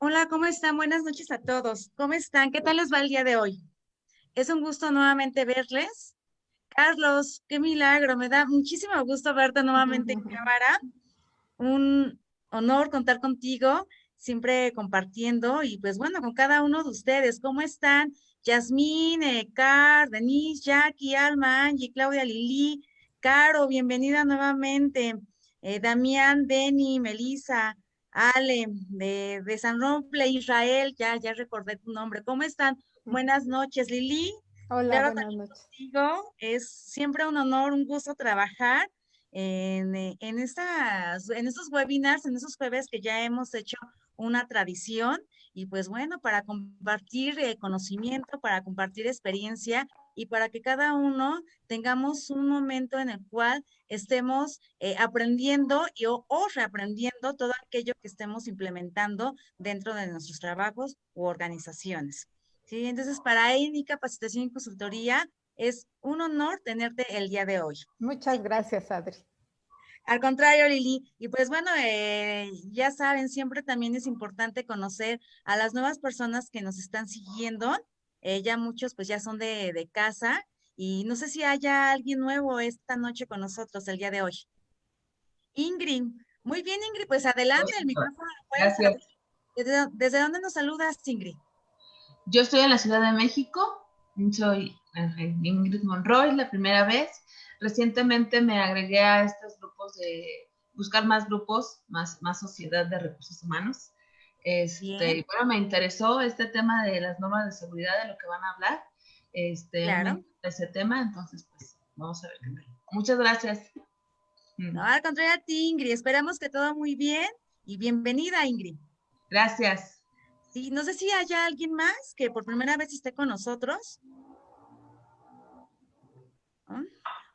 Hola, ¿cómo están? Buenas noches a todos. ¿Cómo están? ¿Qué tal les va el día de hoy? Es un gusto nuevamente verles. Carlos, qué milagro. Me da muchísimo gusto verte nuevamente en cámara. Un honor contar contigo, siempre compartiendo y pues bueno, con cada uno de ustedes. ¿Cómo están? Yasmín, Car, Denise, Jackie, Alma, Angie, Claudia, Lili, Caro, bienvenida nuevamente. Damián, Denny, Melissa, Ale, de San Romple, Israel, ya recordé tu nombre. ¿Cómo están? Buenas noches, Lili. Hola, Claro, buenas también noches. contigo. Es siempre un honor, un gusto trabajar en estos webinars, en esos jueves que ya hemos hecho una tradición y pues bueno, para compartir conocimiento, para compartir experiencia y para que cada uno tengamos un momento en el cual estemos aprendiendo o reaprendiendo todo aquello que estemos implementando dentro de nuestros trabajos u organizaciones. ¿Sí? Entonces, para mi capacitación y consultoría es un honor tenerte el día de hoy. Muchas gracias, Adri. Al contrario, Lili. Y pues bueno, ya saben, siempre también es importante conocer a las nuevas personas que nos están siguiendo. Ya muchos pues ya son de casa y no sé si haya alguien nuevo esta noche con nosotros el día de hoy. Ingrid, muy bien Ingrid, pues adelante, el micrófono lo puedes abrir. Gracias. ¿Desde dónde nos saludas, Ingrid? Yo estoy en la Ciudad de México, soy Ingrid Monroy, la primera vez. Recientemente me agregué a estos grupos de buscar más grupos, más sociedad de recursos humanos. Bien, Bueno, me interesó este tema de las normas de seguridad de lo que van a hablar. A mí me claro. encanta ese tema, entonces pues vamos a ver qué tal. Muchas gracias. No, al contrario a ti, Ingrid. Esperamos que todo muy bien y bienvenida, Ingrid. Gracias. Sí, no sé si haya alguien más que por primera vez esté con nosotros. ¿No?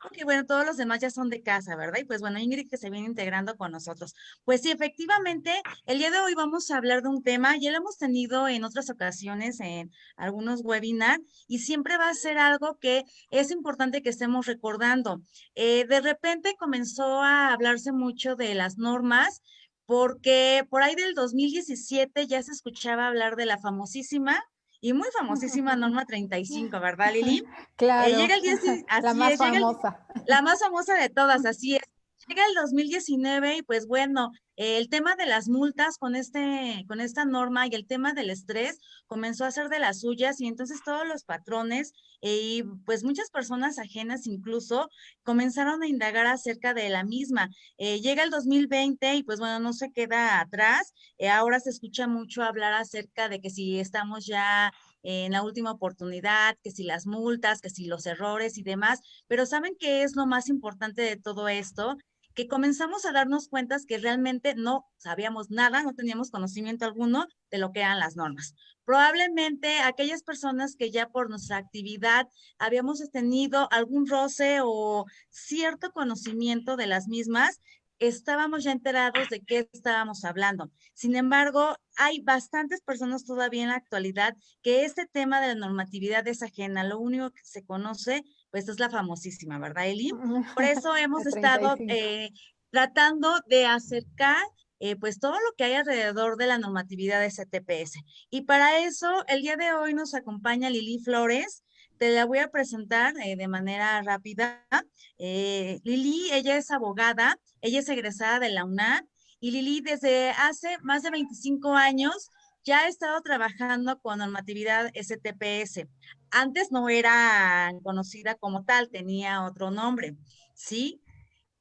Ok, bueno, todos los demás ya son de casa, ¿verdad? Y pues bueno, Ingrid que se viene integrando con nosotros. Pues sí, efectivamente, el día de hoy vamos a hablar de un tema, ya lo hemos tenido en otras ocasiones en algunos webinars y siempre va a ser algo que es importante que estemos recordando. De repente comenzó a hablarse mucho de las normas. Porque por ahí del 2017 ya se escuchaba hablar de la famosísima y muy famosísima norma 35, ¿verdad, Lili? Claro, Llega el 10, la así más es, famosa. la más famosa de todas, así es. Llega el 2019 y pues bueno, el tema de las multas con esta norma y el tema del estrés comenzó a ser de las suyas y entonces todos los patrones y pues muchas personas ajenas incluso comenzaron a indagar acerca de la misma. Llega el 2020 y pues bueno, no se queda atrás. Ahora se escucha mucho hablar acerca de que si estamos ya en la última oportunidad, que si las multas, que si los errores y demás, pero ¿saben qué es lo más importante de todo esto? Que comenzamos a darnos cuenta que realmente no sabíamos nada, no teníamos conocimiento alguno de lo que eran las normas. Probablemente aquellas personas que ya por nuestra actividad habíamos tenido algún roce o cierto conocimiento de las mismas, estábamos ya enterados de qué estábamos hablando. Sin embargo, hay bastantes personas todavía en la actualidad que este tema de la normatividad es ajena. Lo único que se conoce, pues es la famosísima, ¿verdad, Eli? Por eso hemos La estado 35. tratando de acercar pues todo lo que hay alrededor de la normatividad de STPS. Y para eso, el día de hoy nos acompaña Lili Flores. Te la voy a presentar de manera rápida. Lili, ella es abogada, ella es egresada de la UNAM y Lili desde hace más de 25 años ya ha estado trabajando con normatividad STPS. Antes no era conocida como tal, tenía otro nombre, ¿sí?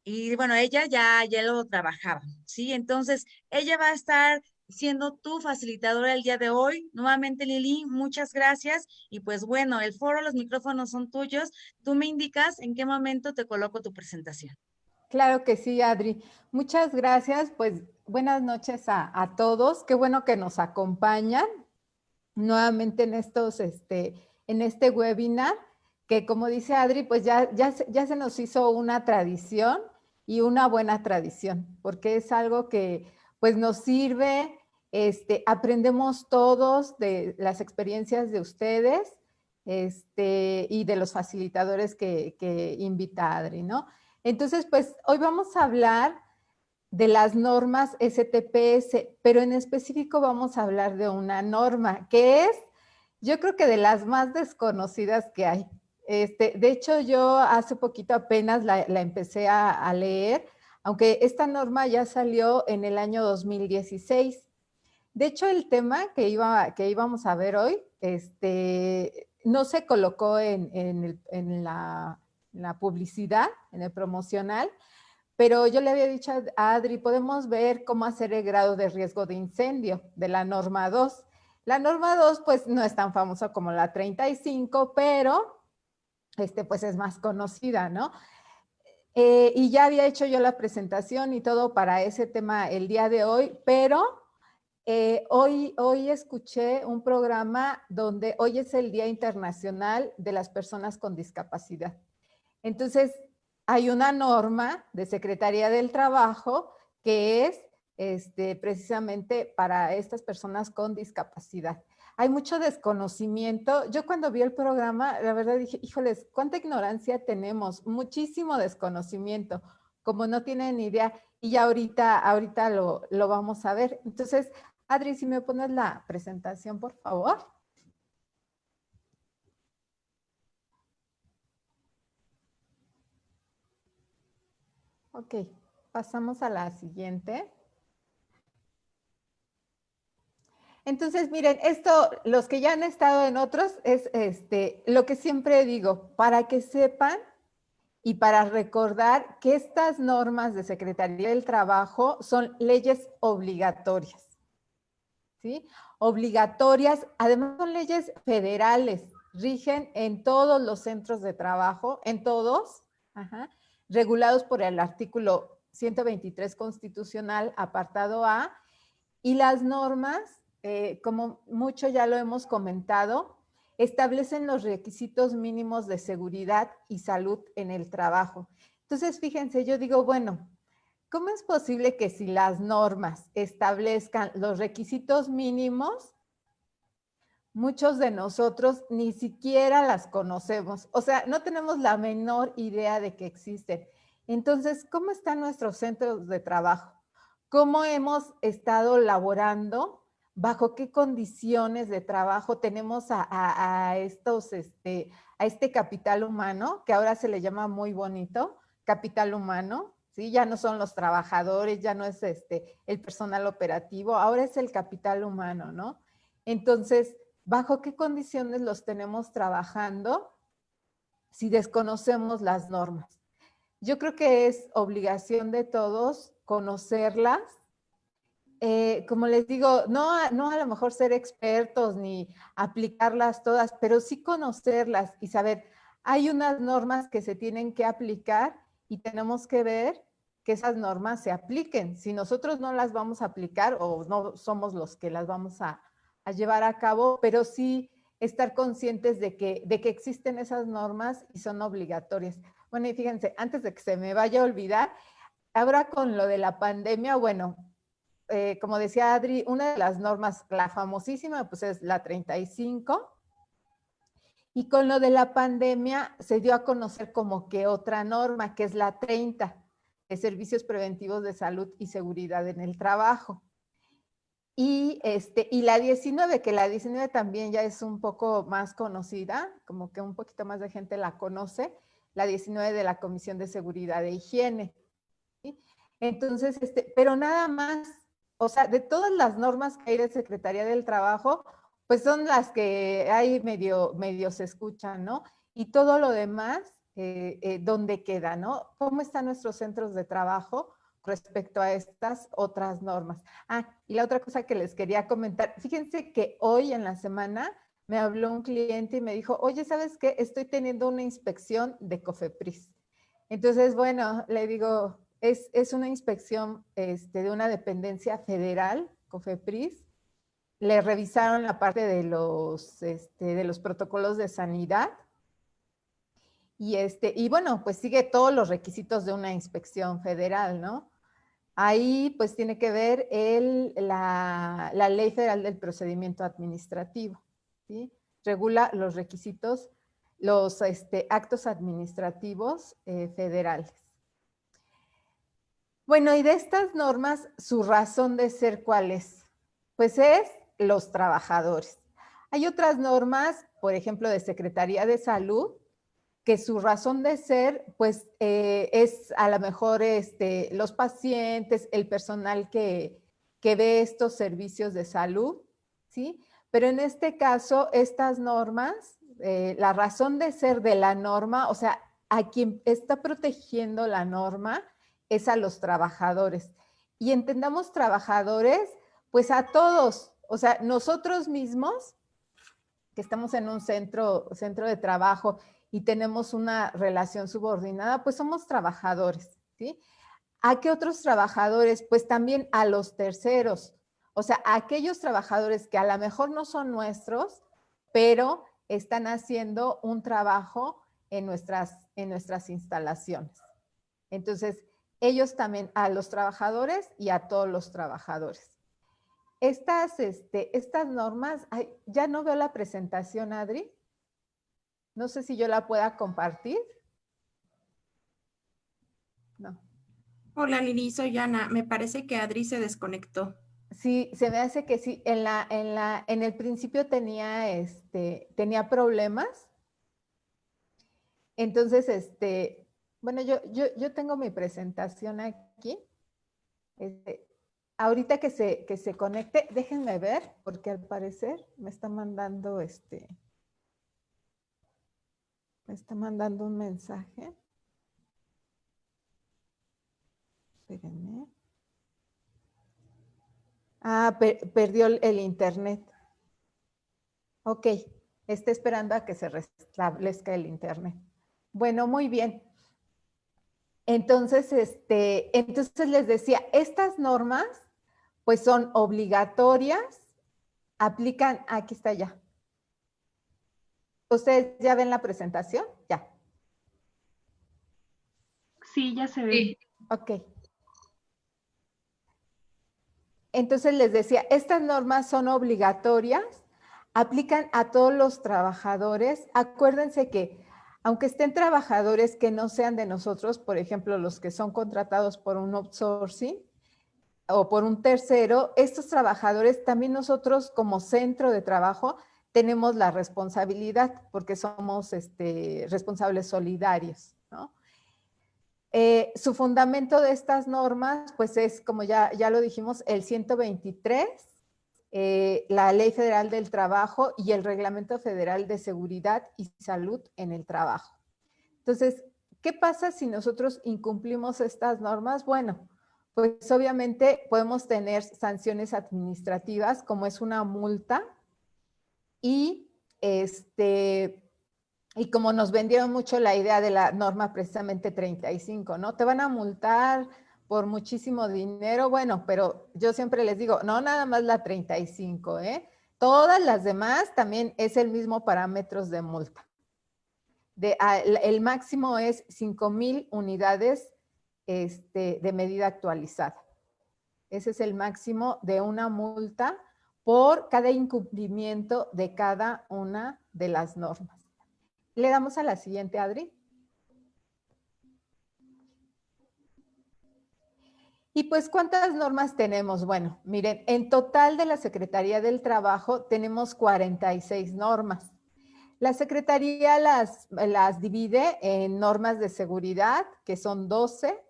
Y bueno, ella ya lo trabajaba, ¿sí? Entonces, ella va a estar siendo tu facilitadora el día de hoy. Nuevamente, Lili, muchas gracias. Y pues bueno, el foro, los micrófonos son tuyos. Tú me indicas en qué momento te coloco tu presentación. Claro que sí, Adri. Muchas gracias. Pues buenas noches a todos. Qué bueno que nos acompañan nuevamente en en este webinar, que como dice Adri, pues ya se nos hizo una tradición y una buena tradición, porque es algo que pues nos sirve, aprendemos todos de las experiencias de ustedes, y de los facilitadores que invita Adri, ¿no? Entonces, pues hoy vamos a hablar de las normas STPS, pero en específico vamos a hablar de una norma que es, yo creo que de las más desconocidas que hay. De hecho, yo hace poquito apenas la empecé a leer, aunque esta norma ya salió en el año 2016. De hecho, el tema que íbamos a ver hoy, no se colocó en la publicidad, en el promocional, pero yo le había dicho a Adri, podemos ver cómo hacer el grado de riesgo de incendio de la norma 2. La norma 2, pues, no es tan famosa como la 35, pero pues es más conocida, ¿no? Y ya había hecho yo la presentación y todo para ese tema el día de hoy, pero hoy escuché un programa donde hoy es el Día Internacional de las Personas con Discapacidad. Entonces, hay una norma de Secretaría del Trabajo que es precisamente para estas personas con discapacidad. Hay mucho desconocimiento. Yo cuando vi el programa, la verdad dije, híjoles, cuánta ignorancia tenemos, muchísimo desconocimiento, como no tienen ni idea. Y ya ahorita lo vamos a ver. Entonces, Adri, si me pones la presentación, por favor. Ok, pasamos a la siguiente. Entonces, miren, esto, los que ya han estado en otros, es lo que siempre digo, para que sepan y para recordar que estas normas de Secretaría del Trabajo son leyes obligatorias, ¿sí? Obligatorias, además son leyes federales, rigen en todos los centros de trabajo, en todos, regulados por el artículo 123 constitucional, apartado A, y las normas, como mucho ya lo hemos comentado, establecen los requisitos mínimos de seguridad y salud en el trabajo. Entonces, fíjense, yo digo, bueno, ¿cómo es posible que si las normas establezcan los requisitos mínimos, muchos de nosotros ni siquiera las conocemos? O sea, no tenemos la menor idea de que existen. Entonces, ¿cómo están nuestros centros de trabajo? ¿Cómo hemos estado laborando? ¿Bajo qué condiciones de trabajo tenemos a este capital humano, que ahora se le llama muy bonito, capital humano? ¿Sí? Ya no son los trabajadores, ya no es el personal operativo, ahora es el capital humano, ¿no? Entonces, ¿bajo qué condiciones los tenemos trabajando si desconocemos las normas? Yo creo que es obligación de todos conocerlas. Como les digo, no a lo mejor ser expertos ni aplicarlas todas, pero sí conocerlas y saber, hay unas normas que se tienen que aplicar y tenemos que ver que esas normas se apliquen. Si nosotros no las vamos a aplicar o no somos los que las vamos a llevar a cabo, pero sí estar conscientes de que existen esas normas y son obligatorias. Bueno, y fíjense, antes de que se me vaya a olvidar, ahora con lo de la pandemia, bueno, como decía Adri, una de las normas, la famosísima, pues es la 35. Y con lo de la pandemia se dio a conocer como que otra norma, que es la 30, de Servicios Preventivos de Salud y Seguridad en el Trabajo. Y la 19, que la 19 también ya es un poco más conocida, como que un poquito más de gente la conoce, la 19 de la Comisión de Seguridad e Higiene. ¿Sí? Entonces, pero nada más, o sea, de todas las normas que hay de Secretaría del Trabajo, pues son las que hay medio se escuchan, ¿no? Y todo lo demás, ¿dónde queda, no? ¿Cómo están nuestros centros de trabajo respecto a estas otras normas? Ah, y la otra cosa que les quería comentar, fíjense que hoy en la semana me habló un cliente y me dijo, oye, ¿sabes qué? Estoy teniendo una inspección de COFEPRIS. Entonces, bueno, le digo, es una inspección de una dependencia federal, COFEPRIS. Le revisaron la parte de los protocolos de sanidad. Y bueno, pues sigue todos los requisitos de una inspección federal, ¿no? Ahí pues tiene que ver la Ley Federal del Procedimiento Administrativo, ¿sí? Regula los requisitos, los actos administrativos federales. Bueno, y de estas normas, su razón de ser, ¿cuál es? Pues es los trabajadores. Hay otras normas, por ejemplo, de Secretaría de Salud, que su razón de ser, pues, es a lo mejor los pacientes, el personal que ve estos servicios de salud, ¿sí? Pero en este caso, estas normas, la razón de ser de la norma, o sea, a quien está protegiendo la norma es a los trabajadores. Y entendamos trabajadores, pues a todos, o sea, nosotros mismos que estamos en un centro de trabajo y tenemos una relación subordinada, pues somos trabajadores, ¿sí? ¿A qué otros trabajadores? Pues también a los terceros, o sea, a aquellos trabajadores que a lo mejor no son nuestros, pero están haciendo un trabajo en nuestras instalaciones. Entonces, ellos también, a los trabajadores y a todos los trabajadores. Estas normas, ay, ya no veo la presentación, Adri. No sé si yo la pueda compartir. No. Hola Lili, soy Ana. Me parece que Adri se desconectó. Sí, se me hace que sí. En el principio tenía problemas. Entonces, bueno, yo tengo mi presentación aquí. Ahorita que se conecte, déjenme ver, porque al parecer me está mandando un mensaje. Espérenme. Ah, perdió el internet. Ok, está esperando a que se restablezca el internet. Bueno, muy bien. Entonces, entonces les decía, estas normas pues son obligatorias, aplican, aquí está ya. ¿Ustedes ya ven la presentación? Ya. Sí, ya se ve. Sí. Ok. Entonces les decía, estas normas son obligatorias, aplican a todos los trabajadores. Acuérdense que aunque estén trabajadores que no sean de nosotros, por ejemplo, los que son contratados por un outsourcing o por un tercero, estos trabajadores también nosotros como centro de trabajo tenemos la responsabilidad porque somos responsables solidarios, ¿no? Su fundamento de estas normas, pues es, como ya lo dijimos, el 123, la Ley Federal del Trabajo y el Reglamento Federal de Seguridad y Salud en el Trabajo. Entonces, ¿qué pasa si nosotros incumplimos estas normas? Bueno, pues obviamente podemos tener sanciones administrativas, como es una multa, y y como nos vendieron mucho la idea de la norma precisamente 35, ¿no? Te van a multar por muchísimo dinero, bueno, pero yo siempre les digo, no nada más la 35, ¿eh? Todas las demás también es el mismo parámetros de multa. El máximo es 5,000 unidades de medida actualizada. Ese es el máximo de una multa por cada incumplimiento de cada una de las normas. Le damos a la siguiente, Adri. Y pues, ¿cuántas normas tenemos? Bueno, miren, en total de la Secretaría del Trabajo tenemos 46 normas. La Secretaría las divide en normas de seguridad, que son 12,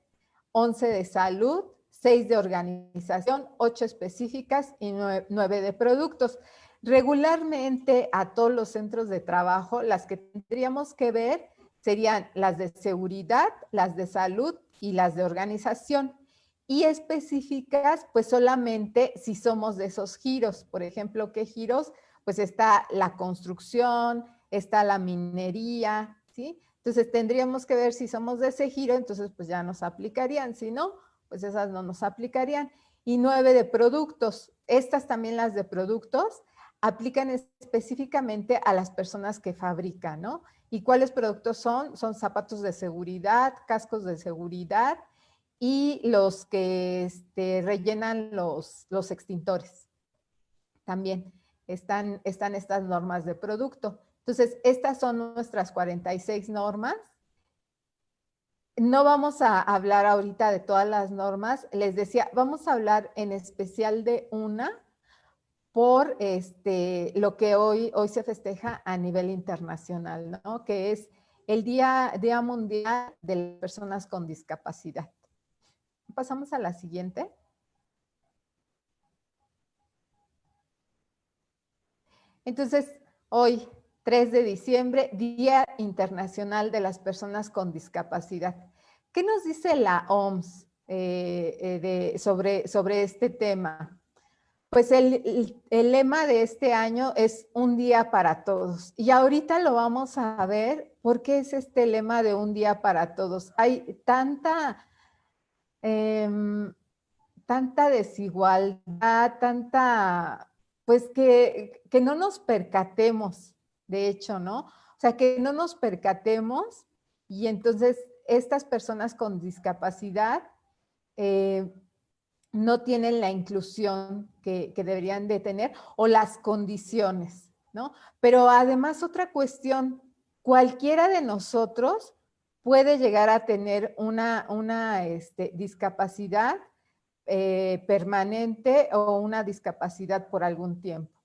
11 de salud, 6 de organización, 8 específicas y 9 de productos. Regularmente a todos los centros de trabajo, las que tendríamos que ver serían las de seguridad, las de salud y las de organización. Y específicas, pues solamente si somos de esos giros. Por ejemplo, ¿qué giros? Pues está la construcción, está la minería, ¿sí? Entonces tendríamos que ver si somos de ese giro, entonces pues ya nos aplicarían, si no, pues esas no nos aplicarían. Y 9 de productos, estas también las de productos aplican específicamente a las personas que fabrican, ¿no? ¿Y cuáles productos son? Son zapatos de seguridad, cascos de seguridad y los que rellenan los extintores. También están estas normas de producto. Entonces, estas son nuestras 46 normas. no vamos a hablar ahorita de todas las normas. Les decía, vamos a hablar en especial de una por lo que hoy se festeja a nivel internacional, ¿no? Que es el Día Mundial de las Personas con Discapacidad. Pasamos a la siguiente. Entonces, hoy, 3 de diciembre, Día Internacional de las Personas con Discapacidad. ¿Qué nos dice la OMS sobre este tema? Pues el lema de este año es un día para todos. Y ahorita lo vamos a ver por qué es este lema de un día para todos. Hay tanta desigualdad, pues que no nos percatemos, de hecho, ¿no? O sea, que no nos percatemos y entonces estas personas con discapacidad no tienen la inclusión que deberían de tener o las condiciones, ¿no? Pero además otra cuestión, cualquiera de nosotros puede llegar a tener una discapacidad permanente o una discapacidad por algún tiempo.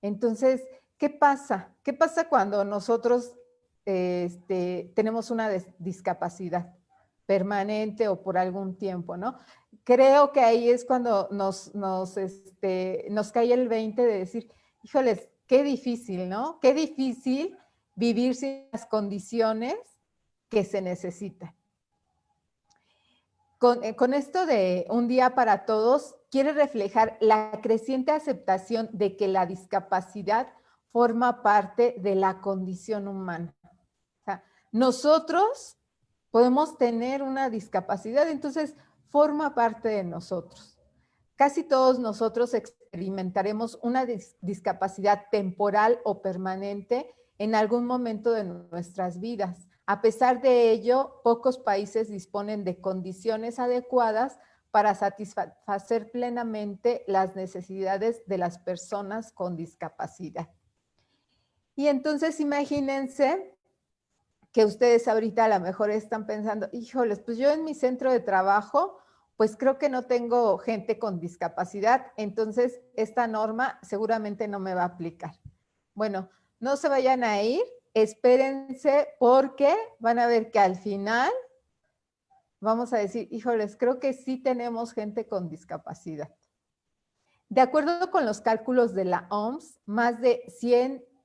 Entonces, ¿qué pasa? ¿Qué pasa cuando nosotros tenemos una discapacidad permanente o por algún tiempo, ¿no? Creo que ahí es cuando nos cae el 20 de decir, híjoles, qué difícil, ¿no? Qué difícil vivir sin las condiciones que se necesitan. Con esto de un día para todos, quiere reflejar la creciente aceptación de que la discapacidad forma parte de la condición humana. O sea, nosotros podemos tener una discapacidad, entonces forma parte de nosotros. Casi todos nosotros experimentaremos una discapacidad temporal o permanente en algún momento de nuestras vidas. A pesar de ello, pocos países disponen de condiciones adecuadas para satisfacer plenamente las necesidades de las personas con discapacidad. Y entonces imagínense que ustedes ahorita a lo mejor están pensando, híjoles, pues yo en mi centro de trabajo, pues creo que no tengo gente con discapacidad, entonces esta norma seguramente no me va a aplicar. Bueno, no se vayan a ir, espérense porque van a ver que al final vamos a decir, híjoles, creo que sí tenemos gente con discapacidad. De acuerdo con los cálculos de la OMS, más de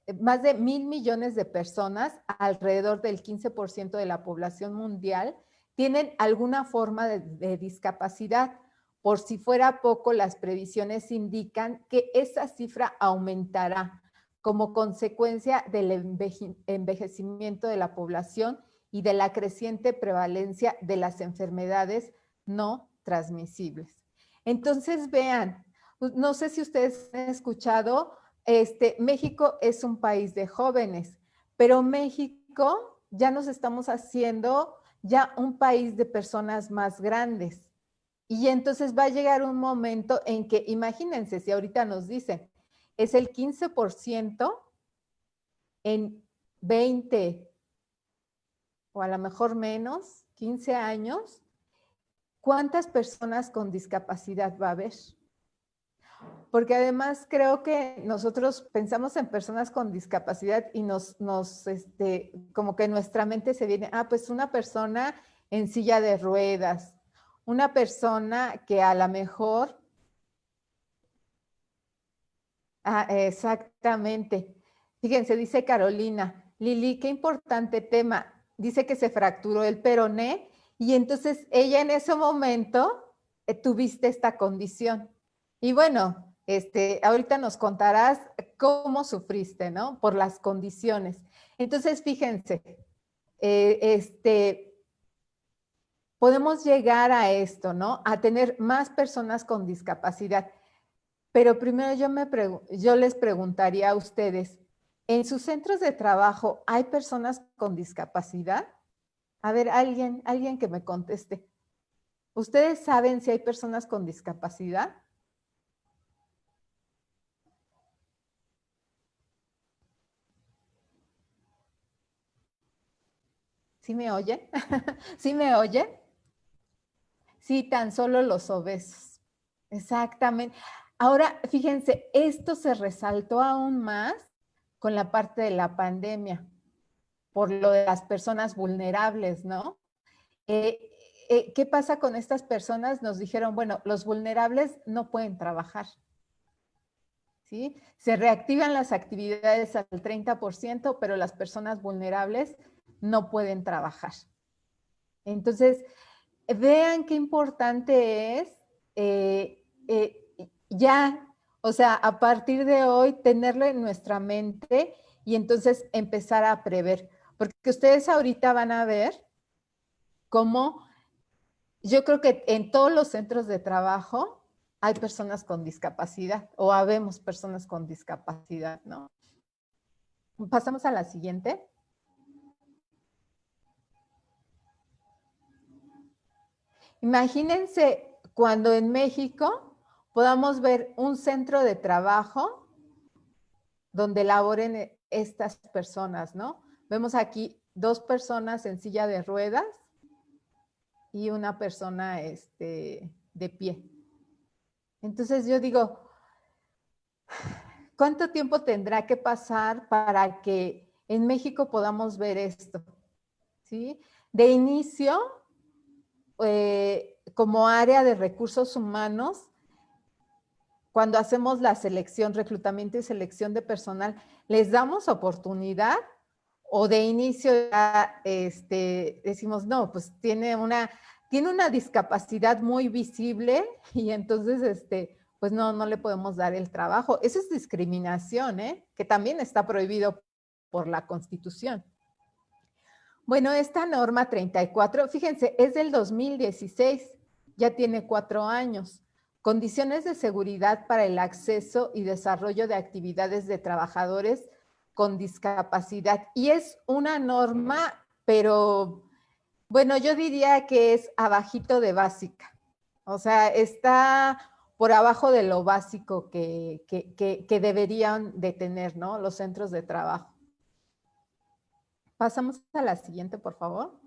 1.000 millones de personas, alrededor del 15% de la población mundial, tienen alguna forma de discapacidad. Por si fuera poco, las previsiones indican que esa cifra aumentará como consecuencia del envejecimiento de la población y de la creciente prevalencia de las enfermedades no transmisibles. Entonces, vean, no sé si ustedes han escuchado, México es un país de jóvenes, pero México ya nos estamos haciendo ya un país de personas más grandes. Y entonces va a llegar un momento en que, imagínense, si ahorita nos dicen, es el 15% en 20 o a lo mejor menos, 15 años, ¿cuántas personas con discapacidad va a haber? Porque además creo que nosotros pensamos en personas con discapacidad y como que en nuestra mente se viene, pues una persona en silla de ruedas, una persona que a lo mejor, exactamente. Fíjense, dice Carolina, Lili, qué importante tema. Dice que se fracturó el peroné y entonces ella en ese momento tuviste esta condición. Y bueno, ahorita nos contarás cómo sufriste, ¿no? Por las condiciones. Entonces, fíjense, podemos llegar a esto, ¿no? A tener más personas con discapacidad. Pero primero yo les preguntaría a ustedes, ¿en sus centros de trabajo hay personas con discapacidad? A ver, alguien que me conteste. ¿Ustedes saben si hay personas con discapacidad? ¿Sí me oyen? ¿Sí me oyen? Sí, tan solo los obesos. Exactamente. Ahora, fíjense, esto se resaltó aún más con la parte de la pandemia, por lo de las personas vulnerables, ¿no? ¿Qué pasa con estas personas? Nos dijeron, bueno, los vulnerables no pueden trabajar, ¿sí? Se reactivan las actividades al 30%, pero las personas vulnerables no pueden trabajar. Entonces, vean qué importante es ya, o sea, a partir de hoy tenerlo en nuestra mente y entonces empezar a prever. Porque ustedes ahorita van a ver cómo yo creo que en todos los centros de trabajo hay personas con discapacidad o habemos personas con discapacidad, ¿no? Pasamos a la siguiente. Imagínense cuando en México podamos ver un centro de trabajo donde laboren estas personas, ¿no? Vemos aquí 2 personas en silla de ruedas y una persona de pie. Entonces yo digo, ¿cuánto tiempo tendrá que pasar para que en México podamos ver esto? ¿Sí? De inicio, como área de recursos humanos, cuando hacemos la selección, reclutamiento y selección de personal, ¿les damos oportunidad? O de inicio ya decimos, no, pues tiene una discapacidad muy visible y entonces pues no le podemos dar el trabajo. Eso es discriminación, que también está prohibido por la Constitución. Bueno, esta norma 34, fíjense, es del 2016, ya tiene 4 años. Condiciones de seguridad para el acceso y desarrollo de actividades de trabajadores con discapacidad. Y es una norma, pero bueno, yo diría que es abajito de básica. O sea, está por abajo de lo básico que deberían de tener, ¿no? Los centros de trabajo. Pasamos a la siguiente, por favor.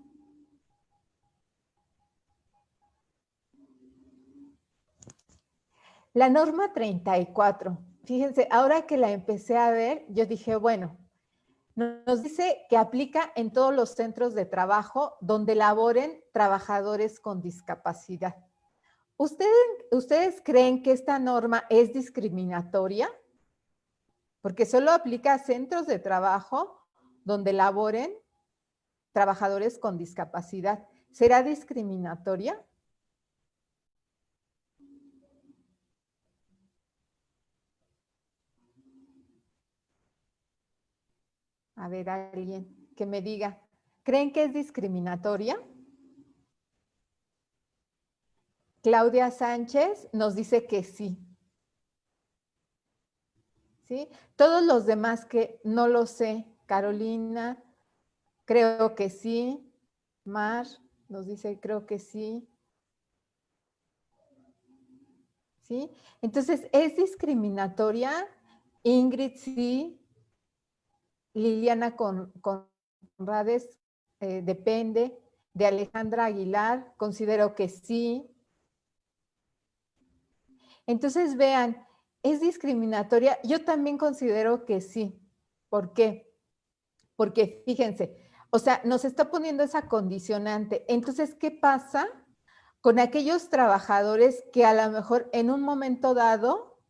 La norma 34. Fíjense, ahora que la empecé a ver, yo dije, bueno, nos dice que aplica en todos los centros de trabajo donde laboren trabajadores con discapacidad. ¿Ustedes creen que esta norma es discriminatoria? Porque solo aplica a centros de trabajo donde laboren trabajadores con discapacidad. ¿Será discriminatoria? A ver, alguien que me diga, ¿creen que es discriminatoria? Claudia Sánchez nos dice que sí. ¿Sí? Todos los demás que no lo sé. Carolina, creo que sí. Mar nos dice, creo que sí. ¿Sí? Entonces, ¿es discriminatoria? Ingrid, sí. Liliana Conrades, depende. De Alejandra Aguilar, considero que sí. Entonces, vean, ¿es discriminatoria? Yo también considero que sí. ¿Por qué? Porque fíjense, o sea, nos está poniendo esa condicionante. Entonces, ¿qué pasa con aquellos trabajadores que a lo mejor en un momento dado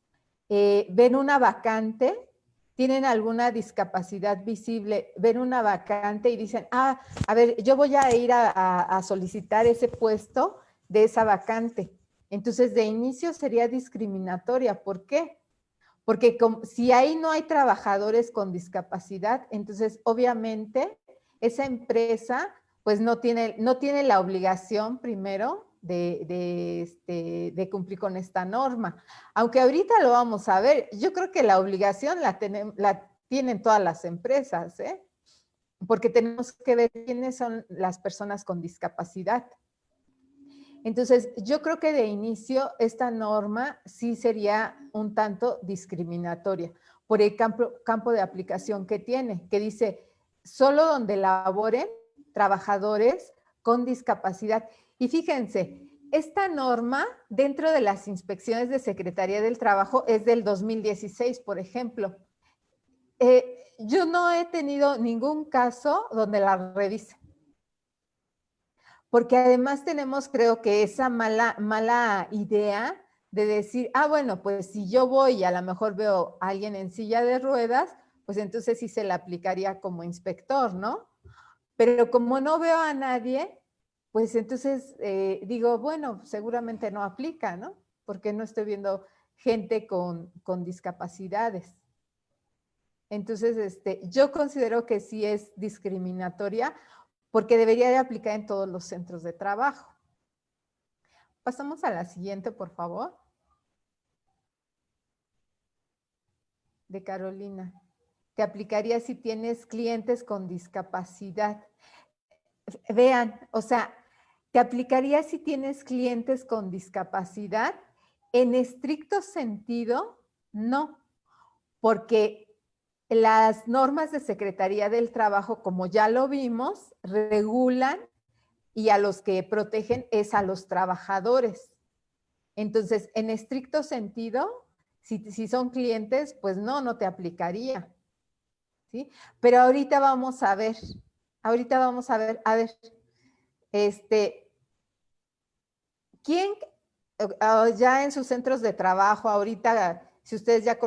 ven una vacante, tienen alguna discapacidad visible, ven una vacante y dicen, a ver, yo voy a ir a solicitar ese puesto de esa vacante? Entonces, de inicio sería discriminatoria. ¿Por qué? Porque si ahí no hay trabajadores con discapacidad, entonces obviamente esa empresa pues no tiene la obligación primero de cumplir con esta norma. Aunque ahorita lo vamos a ver, yo creo que la obligación la tienen todas las empresas, porque tenemos que ver quiénes son las personas con discapacidad. Entonces, yo creo que de inicio esta norma sí sería un tanto discriminatoria por el campo de aplicación que tiene, que dice, solo donde laboren trabajadores con discapacidad. Y fíjense, esta norma dentro de las inspecciones de Secretaría del Trabajo es del 2016, por ejemplo. Yo no he tenido ningún caso donde la revisen. Porque además tenemos, creo que esa mala idea de decir, bueno, pues si yo voy y a lo mejor veo a alguien en silla de ruedas, pues entonces sí se le aplicaría como inspector, ¿no? Pero como no veo a nadie, pues entonces digo, bueno, seguramente no aplica, ¿no? Porque no estoy viendo gente con discapacidades. Entonces, yo considero que sí es discriminatoria porque debería de aplicar en todos los centros de trabajo. Pasamos a la siguiente, por favor. De Carolina. Te aplicaría si tienes clientes con discapacidad. Vean, o sea, te aplicaría si tienes clientes con discapacidad. En estricto sentido, no, porque las normas de Secretaría del Trabajo, como ya lo vimos, regulan y a los que protegen es a los trabajadores. Entonces, en estricto sentido, si son clientes, pues no te aplicaría, ¿sí? Pero ahorita vamos a ver, ¿quién ya en sus centros de trabajo, ahorita, si ustedes ya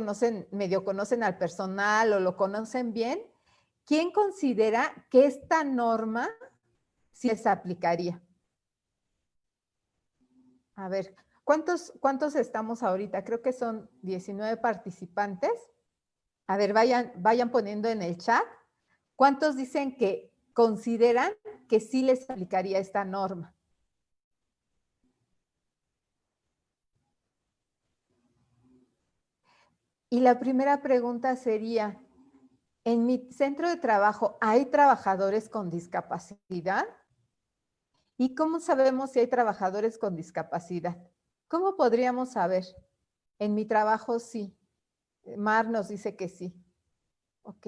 medio conocen al personal o lo conocen bien, ¿quién considera que esta norma sí les aplicaría? A ver, ¿cuántos estamos ahorita? Creo que son 19 participantes. A ver, vayan poniendo en el chat. ¿Cuántos dicen que consideran que sí les aplicaría esta norma? Y la primera pregunta sería, ¿en mi centro de trabajo hay trabajadores con discapacidad? ¿Y cómo sabemos si hay trabajadores con discapacidad? ¿Cómo podríamos saber? En mi trabajo sí. Mar nos dice que sí. Ok.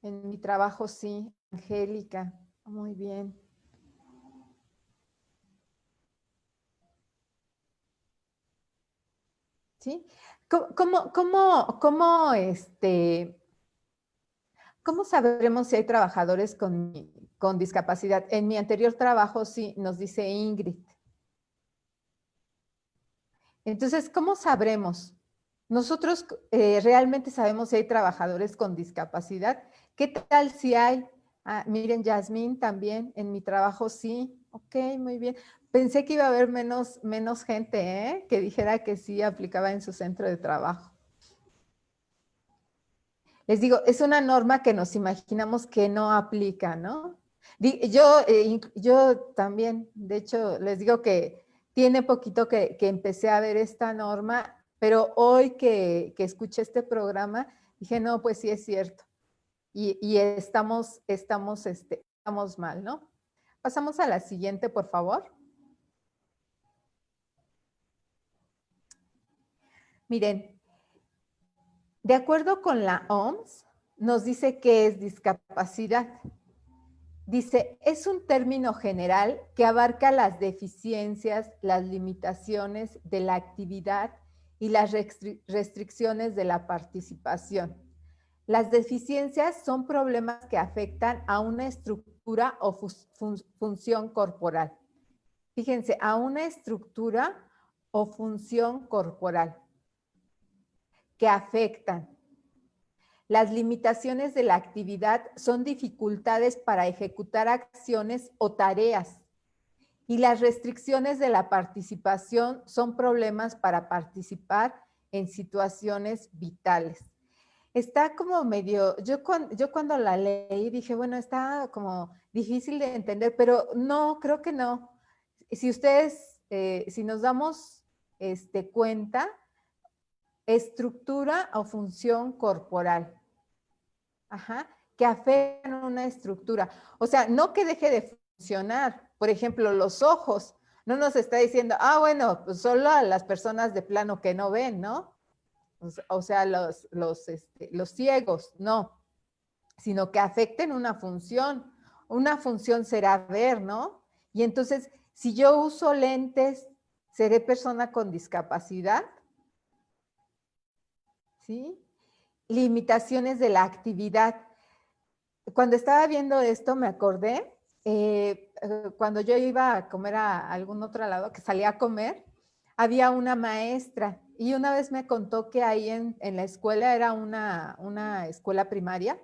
En mi trabajo sí. Angélica. Muy bien. ¿Sí? ¿Cómo sabremos si hay trabajadores con discapacidad? En mi anterior trabajo sí, nos dice Ingrid. Entonces, ¿cómo sabremos? Nosotros realmente sabemos si hay trabajadores con discapacidad. ¿Qué tal si hay? Miren, Yasmín también, en mi trabajo sí. Ok, muy bien. Pensé que iba a haber menos gente, que dijera que sí aplicaba en su centro de trabajo. Les digo, es una norma que nos imaginamos que no aplica, ¿no? Yo también, de hecho, les digo que tiene poquito que empecé a ver esta norma, pero hoy que escuché este programa, dije, no, pues sí es cierto. Y estamos mal, ¿no? Pasamos a la siguiente, por favor. Miren, de acuerdo con la OMS, nos dice que es discapacidad. Dice, es un término general que abarca las deficiencias, las limitaciones de la actividad y las restricciones de la participación. Las deficiencias son problemas que afectan a una estructura o función corporal. Fíjense, a una estructura o función corporal que afectan. Las limitaciones de la actividad son dificultades para ejecutar acciones o tareas y las restricciones de la participación son problemas para participar en situaciones vitales. Está como medio, yo cuando la leí dije, bueno, está como difícil de entender, pero no, creo que no. Si ustedes, si nos damos cuenta, estructura o función corporal. Ajá, que afectan una estructura. O sea, no que deje de funcionar. Por ejemplo, los ojos. No nos está diciendo, bueno, pues solo a las personas de plano que no ven, ¿no? O sea, los ciegos, no. sino que afecten una función. Una función será ver, ¿no? Y entonces, si yo uso lentes, ¿seré persona con discapacidad? ¿Sí? Limitaciones de la actividad. Cuando estaba viendo esto, me acordé, cuando yo iba a comer a algún otro lado, que salía a comer, había una maestra y una vez me contó que ahí en la escuela era una escuela primaria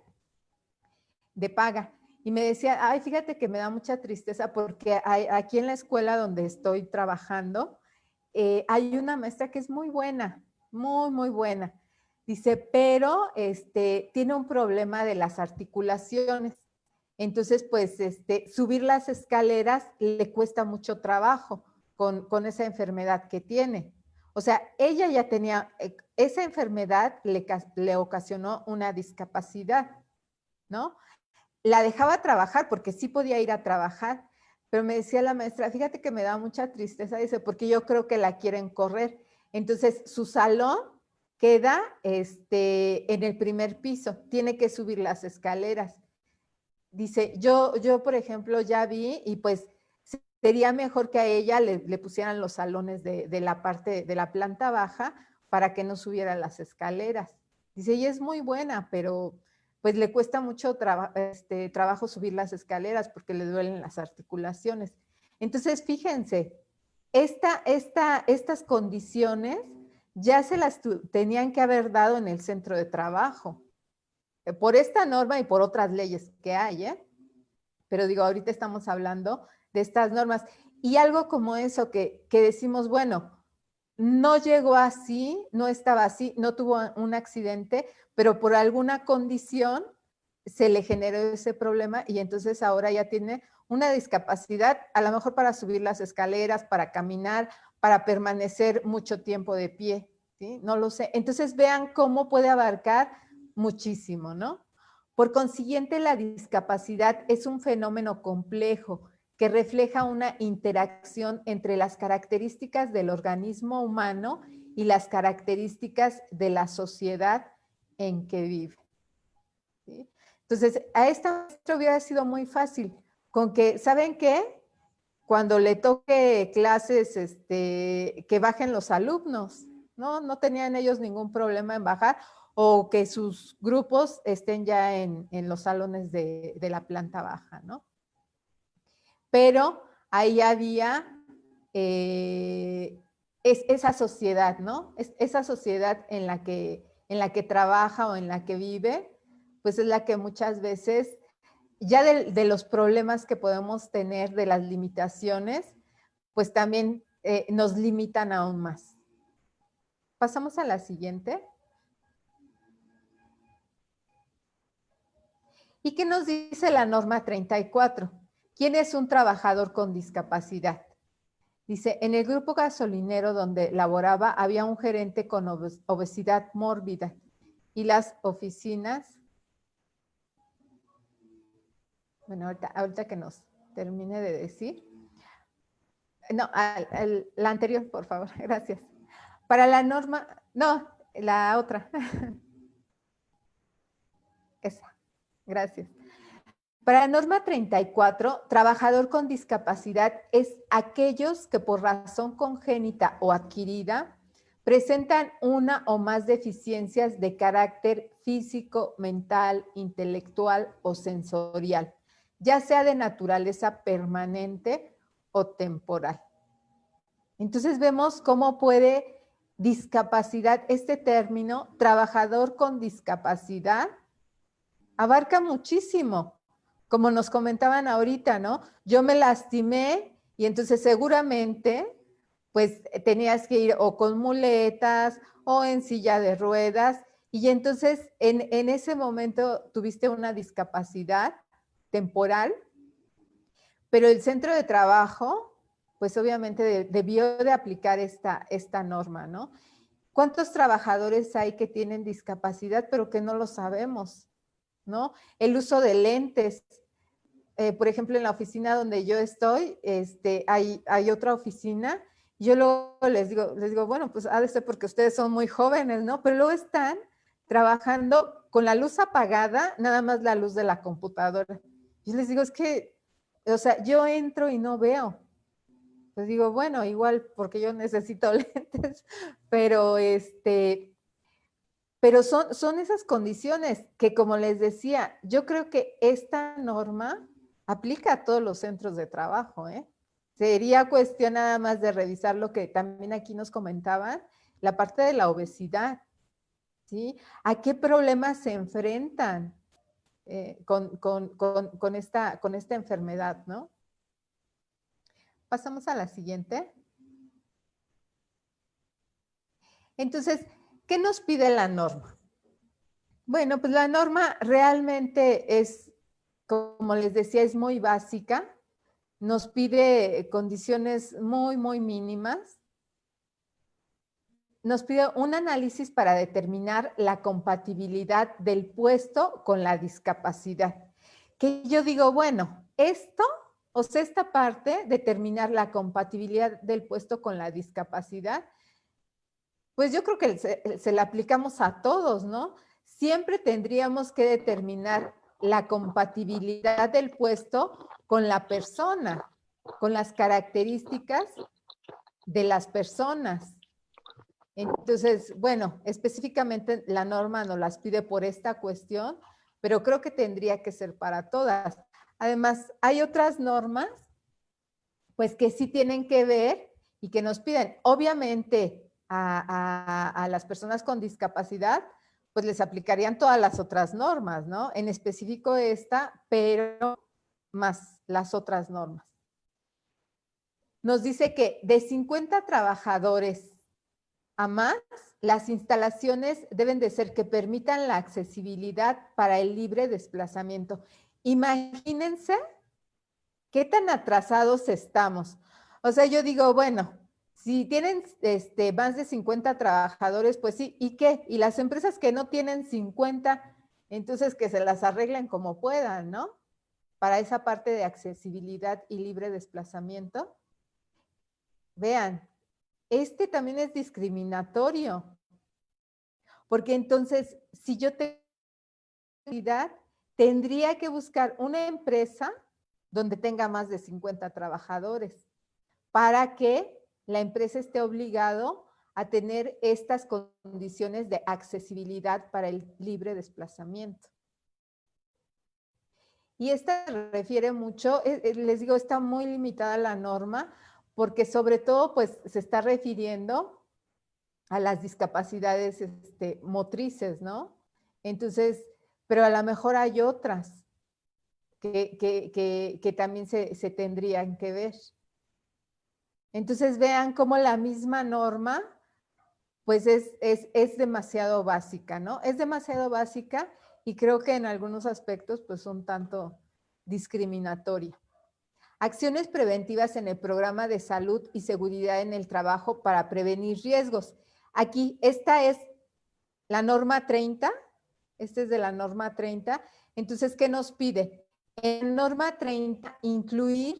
de paga. Y me decía, ay, fíjate que me da mucha tristeza porque aquí en la escuela donde estoy trabajando, hay una maestra que es muy buena, muy, muy buena. Dice, pero tiene un problema de las articulaciones. Entonces, pues, subir las escaleras le cuesta mucho trabajo con esa enfermedad que tiene. O sea, ella ya tenía, esa enfermedad le ocasionó una discapacidad, ¿no? La dejaba trabajar porque sí podía ir a trabajar, pero me decía la maestra, fíjate que me da mucha tristeza, dice, porque yo creo que la quieren correr. Entonces, su salón queda en el primer piso, tiene que subir las escaleras. Dice, yo por ejemplo, ya vi y pues sería mejor que a ella le pusieran los salones de la parte de la planta baja para que no subiera las escaleras. Dice, ella es muy buena, pero pues le cuesta mucho trabajo subir las escaleras porque le duelen las articulaciones. Entonces, fíjense, estas condiciones ya se las tenían que haber dado en el centro de trabajo, por esta norma y por otras leyes que hay, ¿eh? Pero digo, ahorita estamos hablando de estas normas. Y algo como eso que decimos, bueno, no llegó así, no estaba así, no tuvo un accidente, pero por alguna condición se le generó ese problema y entonces ahora ya tiene una discapacidad, a lo mejor para subir las escaleras, para caminar, para permanecer mucho tiempo de pie, ¿sí? No lo sé. Entonces vean cómo puede abarcar muchísimo, ¿no? Por consiguiente, la discapacidad es un fenómeno complejo que refleja una interacción entre las características del organismo humano y las características de la sociedad en que vive. ¿Sí? Entonces, a esta maestra hubiera sido muy fácil, con que, ¿saben qué? Cuando le toque clases, que bajen los alumnos, ¿no? No tenían ellos ningún problema en bajar, o que sus grupos estén ya en los salones de la planta baja, ¿no? Pero ahí había esa sociedad, ¿no? Esa sociedad en la que trabaja o en la que vive, pues es la que muchas veces, ya de los problemas que podemos tener, de las limitaciones, pues también nos limitan aún más. Pasamos a la siguiente. ¿Y qué nos dice la norma 34? ¿Quién es un trabajador con discapacidad? Dice, en el grupo gasolinero donde laboraba había un gerente con obesidad mórbida y las oficinas, bueno, ahorita que nos termine de decir, no, la anterior, por favor, gracias. Para la norma, no, la otra. Esa, gracias. Para la norma 34, trabajador con discapacidad es aquellos que por razón congénita o adquirida presentan una o más deficiencias de carácter físico, mental, intelectual o sensorial, ya sea de naturaleza permanente o temporal. Entonces vemos cómo puede discapacidad, este término, trabajador con discapacidad, abarca muchísimo. Como nos comentaban ahorita, ¿no? Yo me lastimé y entonces seguramente pues tenías que ir o con muletas o en silla de ruedas y entonces en ese momento tuviste una discapacidad temporal, pero el centro de trabajo pues obviamente debió de aplicar esta norma, ¿no? ¿Cuántos trabajadores hay que tienen discapacidad pero que no lo sabemos, ¿no? El uso de lentes. Por ejemplo, en la oficina donde yo estoy, hay otra oficina. Yo luego les digo, bueno, pues ha de ser porque ustedes son muy jóvenes, ¿no? Pero luego están trabajando con la luz apagada, nada más la luz de la computadora. Yo les digo, es que, o sea, yo entro y no veo. Pues digo, bueno, igual porque yo necesito lentes, pero pero son esas condiciones que, como les decía, yo creo que esta norma aplica a todos los centros de trabajo, ¿eh? Sería cuestión nada más de revisar lo que también aquí nos comentaban, la parte de la obesidad, ¿sí? ¿A qué problemas se enfrentan con esta enfermedad, ¿no? Pasamos a la siguiente. Entonces, ¿qué nos pide la norma? Bueno, pues la norma realmente es, como les decía, es muy básica. Nos pide condiciones muy, muy mínimas. Nos pide un análisis para determinar la compatibilidad del puesto con la discapacidad. Que yo digo, bueno, esto, o sea, esta parte, determinar la compatibilidad del puesto con la discapacidad, pues yo creo que se la aplicamos a todos, ¿no? Siempre tendríamos que determinar la compatibilidad del puesto con la persona, con las características de las personas. Entonces, bueno, específicamente la norma nos las pide por esta cuestión, pero creo que tendría que ser para todas. Además, hay otras normas, pues que sí tienen que ver y que nos piden, obviamente, a las personas con discapacidad, pues les aplicarían todas las otras normas, ¿no? En específico esta, pero más las otras normas. Nos dice que de 50 trabajadores a más, las instalaciones deben de ser que permitan la accesibilidad para el libre desplazamiento. Imagínense qué tan atrasados estamos. O sea, yo digo, bueno, si tienen más de 50 trabajadores, pues sí, ¿y qué? Y las empresas que no tienen 50, entonces que se las arreglen como puedan, ¿no? Para esa parte de accesibilidad y libre desplazamiento. Vean, también es discriminatorio, porque entonces, si yo tengo tendría que buscar una empresa donde tenga más de 50 trabajadores para que la empresa esté obligado a tener estas condiciones de accesibilidad para el libre desplazamiento. Y esta refiere mucho, les digo, está muy limitada la norma, porque sobre todo pues se está refiriendo a las discapacidades motrices, ¿no? Entonces, pero a lo mejor hay otras que también se tendrían que ver. Entonces vean cómo la misma norma pues es demasiado básica, ¿no? Es demasiado básica y creo que en algunos aspectos pues un tanto discriminatoria. Acciones preventivas en el programa de salud y seguridad en el trabajo para prevenir riesgos. Aquí, esta es la norma 30, esta es de la norma 30. Entonces, ¿qué nos pide? En norma 30, incluir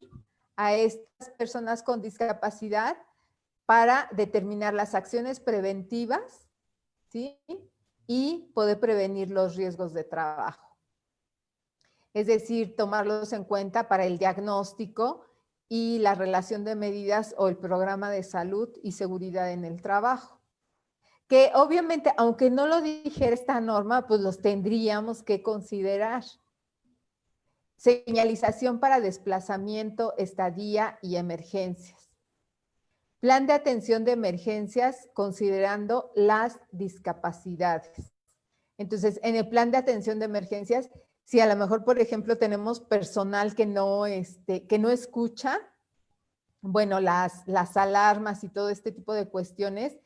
a estas personas con discapacidad para determinar las acciones preventivas, ¿sí? Y poder prevenir los riesgos de trabajo. Es decir, tomarlos en cuenta para el diagnóstico y la relación de medidas o el programa de salud y seguridad en el trabajo. Que obviamente, aunque no lo dijera esta norma, pues los tendríamos que considerar. Señalización para desplazamiento, estadía y emergencias. Plan de atención de emergencias considerando las discapacidades. Entonces, en el plan de atención de emergencias, si a lo mejor, por ejemplo, tenemos personal que no escucha, bueno, las alarmas y todo este tipo de cuestiones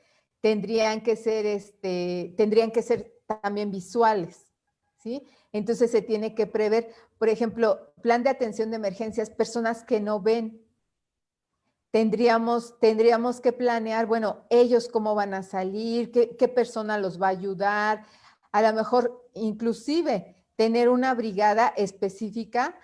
tendrían que ser también visuales, ¿sí? Entonces se tiene que prever, por ejemplo, plan de atención de emergencias, personas que no ven. Tendríamos que planear, bueno, ellos cómo van a salir, qué persona los va a ayudar, a lo mejor inclusive tener una brigada específica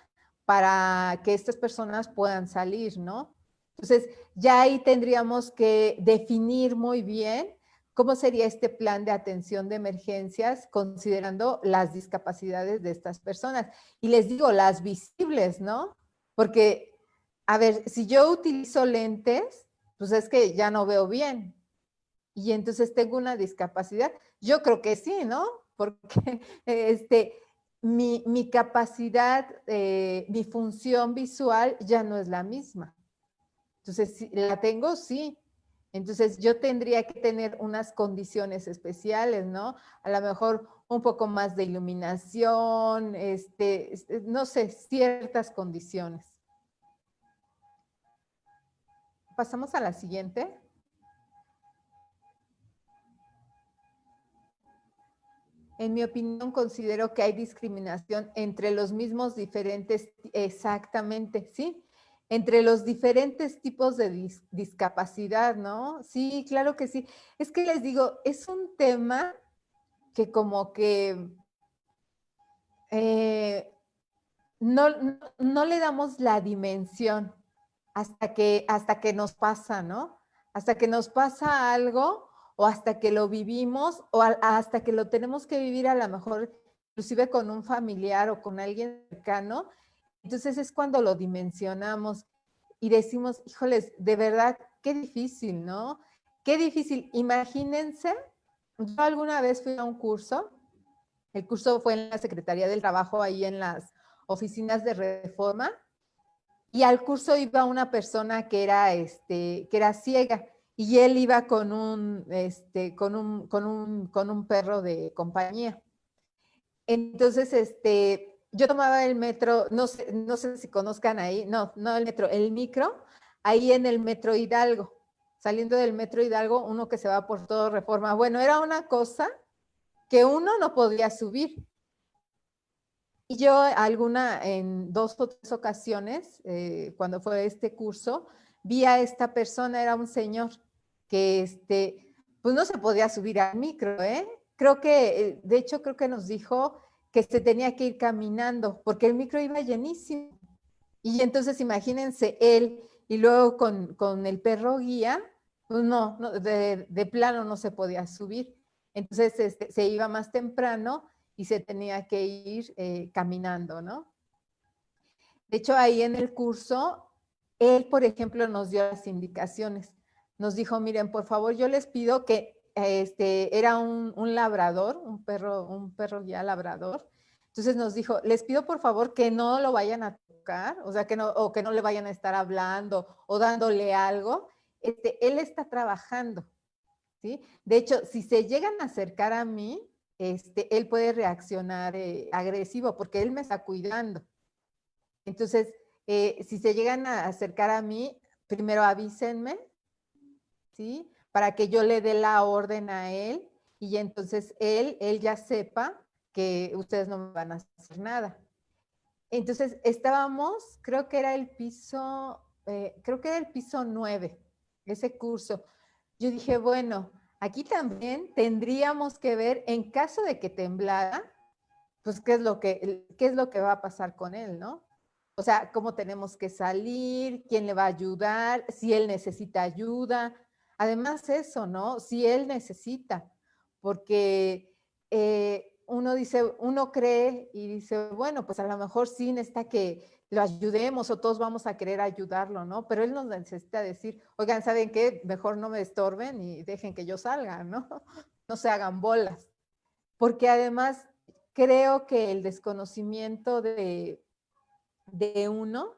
para que estas personas puedan salir, ¿no? Entonces, ya ahí tendríamos que definir muy bien ¿cómo sería este plan de atención de emergencias considerando las discapacidades de estas personas? Y les digo, las visibles, ¿no? Porque, a ver, si yo utilizo lentes, pues es que ya no veo bien. Y entonces tengo una discapacidad. Yo creo que sí, ¿no? Porque mi capacidad, mi función visual ya no es la misma. Entonces, si la tengo, sí. Entonces, yo tendría que tener unas condiciones especiales, ¿no? A lo mejor un poco más de iluminación, no sé, ciertas condiciones. Pasamos a la siguiente. En mi opinión, considero que hay discriminación entre los mismos diferentes, exactamente, ¿sí? Entre los diferentes tipos de discapacidad, ¿no? Sí, claro que sí. Es que les digo, es un tema que como que no le damos la dimensión hasta que nos pasa, ¿no? Hasta que nos pasa algo o hasta que lo vivimos o hasta que lo tenemos que vivir a lo mejor inclusive con un familiar o con alguien cercano. Entonces es cuando lo dimensionamos y decimos, híjoles, de verdad, qué difícil, ¿no? Qué difícil. Imagínense, yo alguna vez fui a un curso, el curso fue en la Secretaría del Trabajo, ahí en las oficinas de Reforma, y al curso iba una persona que era ciega y él iba con un perro de compañía. Entonces, yo tomaba el metro, no sé si conozcan ahí, no el metro, el micro, ahí en el Metro Hidalgo, saliendo del Metro Hidalgo, uno que se va por todo Reforma. Bueno, era una cosa que uno no podía subir. Y yo en 2 o 3 ocasiones, cuando fue este curso, vi a esta persona, era un señor que pues no se podía subir al micro, ¿eh? De hecho, creo que nos dijo que se tenía que ir caminando, porque el micro iba llenísimo. Y entonces imagínense él y luego con el perro guía, pues no de plano no se podía subir. Entonces se iba más temprano y se tenía que ir caminando, ¿no? De hecho, ahí en el curso, él, por ejemplo, nos dio las indicaciones. Nos dijo, miren, por favor, yo les pido que era un labrador, un perro guía labrador. Entonces nos dijo, les pido por favor que no lo vayan a tocar, o sea, que no le vayan a estar hablando o dándole algo. Él está trabajando, ¿sí? De hecho, si se llegan a acercar a mí, él puede reaccionar agresivo porque él me está cuidando. Entonces, si se llegan a acercar a mí, primero avísenme, ¿sí? Para que yo le dé la orden a él y entonces él ya sepa que ustedes no me van a hacer nada. Entonces, creo que era el piso 9, ese curso. Yo dije, bueno, aquí también tendríamos que ver, en caso de que temblara, pues qué es lo que va a pasar con él, ¿no? O sea, cómo tenemos que salir, quién le va a ayudar, si él necesita ayuda. Además eso, ¿no? Si él necesita, porque uno cree y dice, bueno, pues a lo mejor sí necesita que lo ayudemos o todos vamos a querer ayudarlo, ¿no? Pero él nos necesita decir, oigan, ¿saben qué? Mejor no me estorben y dejen que yo salga, ¿no? No se hagan bolas. Porque además creo que el desconocimiento de uno,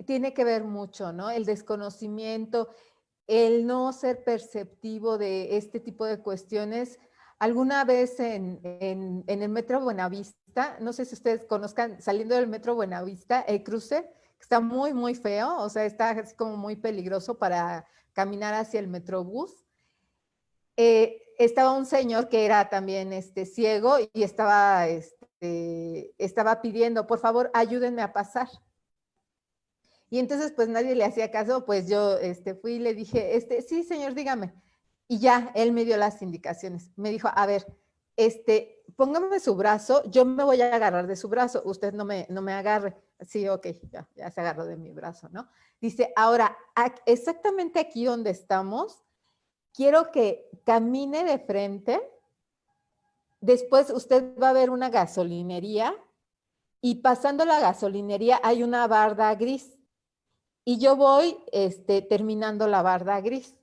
tiene que ver mucho, ¿no? El desconocimiento, el no ser perceptivo de este tipo de cuestiones. Alguna vez en el Metro Buenavista, no sé si ustedes conozcan, saliendo del Metro Buenavista, el cruce, que está muy, muy feo, o sea, está así como muy peligroso para caminar hacia el Metrobús. Estaba un señor que era también ciego y estaba pidiendo, por favor, ayúdenme a pasar. Y entonces, pues nadie le hacía caso, pues yo fui y le dije, sí, señor, dígame. Y ya, él me dio las indicaciones. Me dijo, a ver, póngame su brazo, yo me voy a agarrar de su brazo, usted no me agarre. Sí, ok, ya se agarró de mi brazo, ¿no? Dice, ahora, exactamente aquí donde estamos, quiero que camine de frente, después usted va a ver una gasolinería y pasando la gasolinería hay una barda gris y yo voy terminando la barda gris.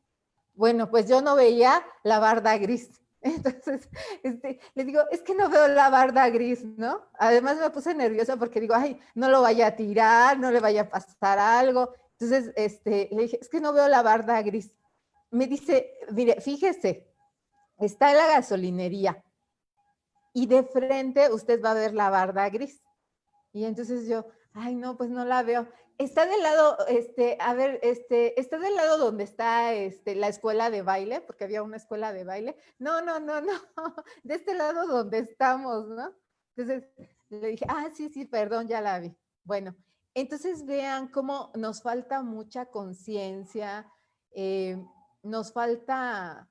Bueno, pues yo no veía la barda gris. Entonces, les digo, es que no veo la barda gris, ¿no? Además me puse nerviosa porque digo, ay, no lo vaya a tirar, no le vaya a pasar algo. Entonces, le dije, es que no veo la barda gris. Me dice, mire, fíjese, está en la gasolinería y de frente usted va a ver la barda gris. Y entonces yo, ay, no, pues no la veo. Está del lado, está del lado donde está la escuela de baile, porque había una escuela de baile. No, de este lado donde estamos, ¿no? Entonces le dije, sí, perdón, ya la vi. Bueno, entonces vean cómo nos falta mucha conciencia, nos falta,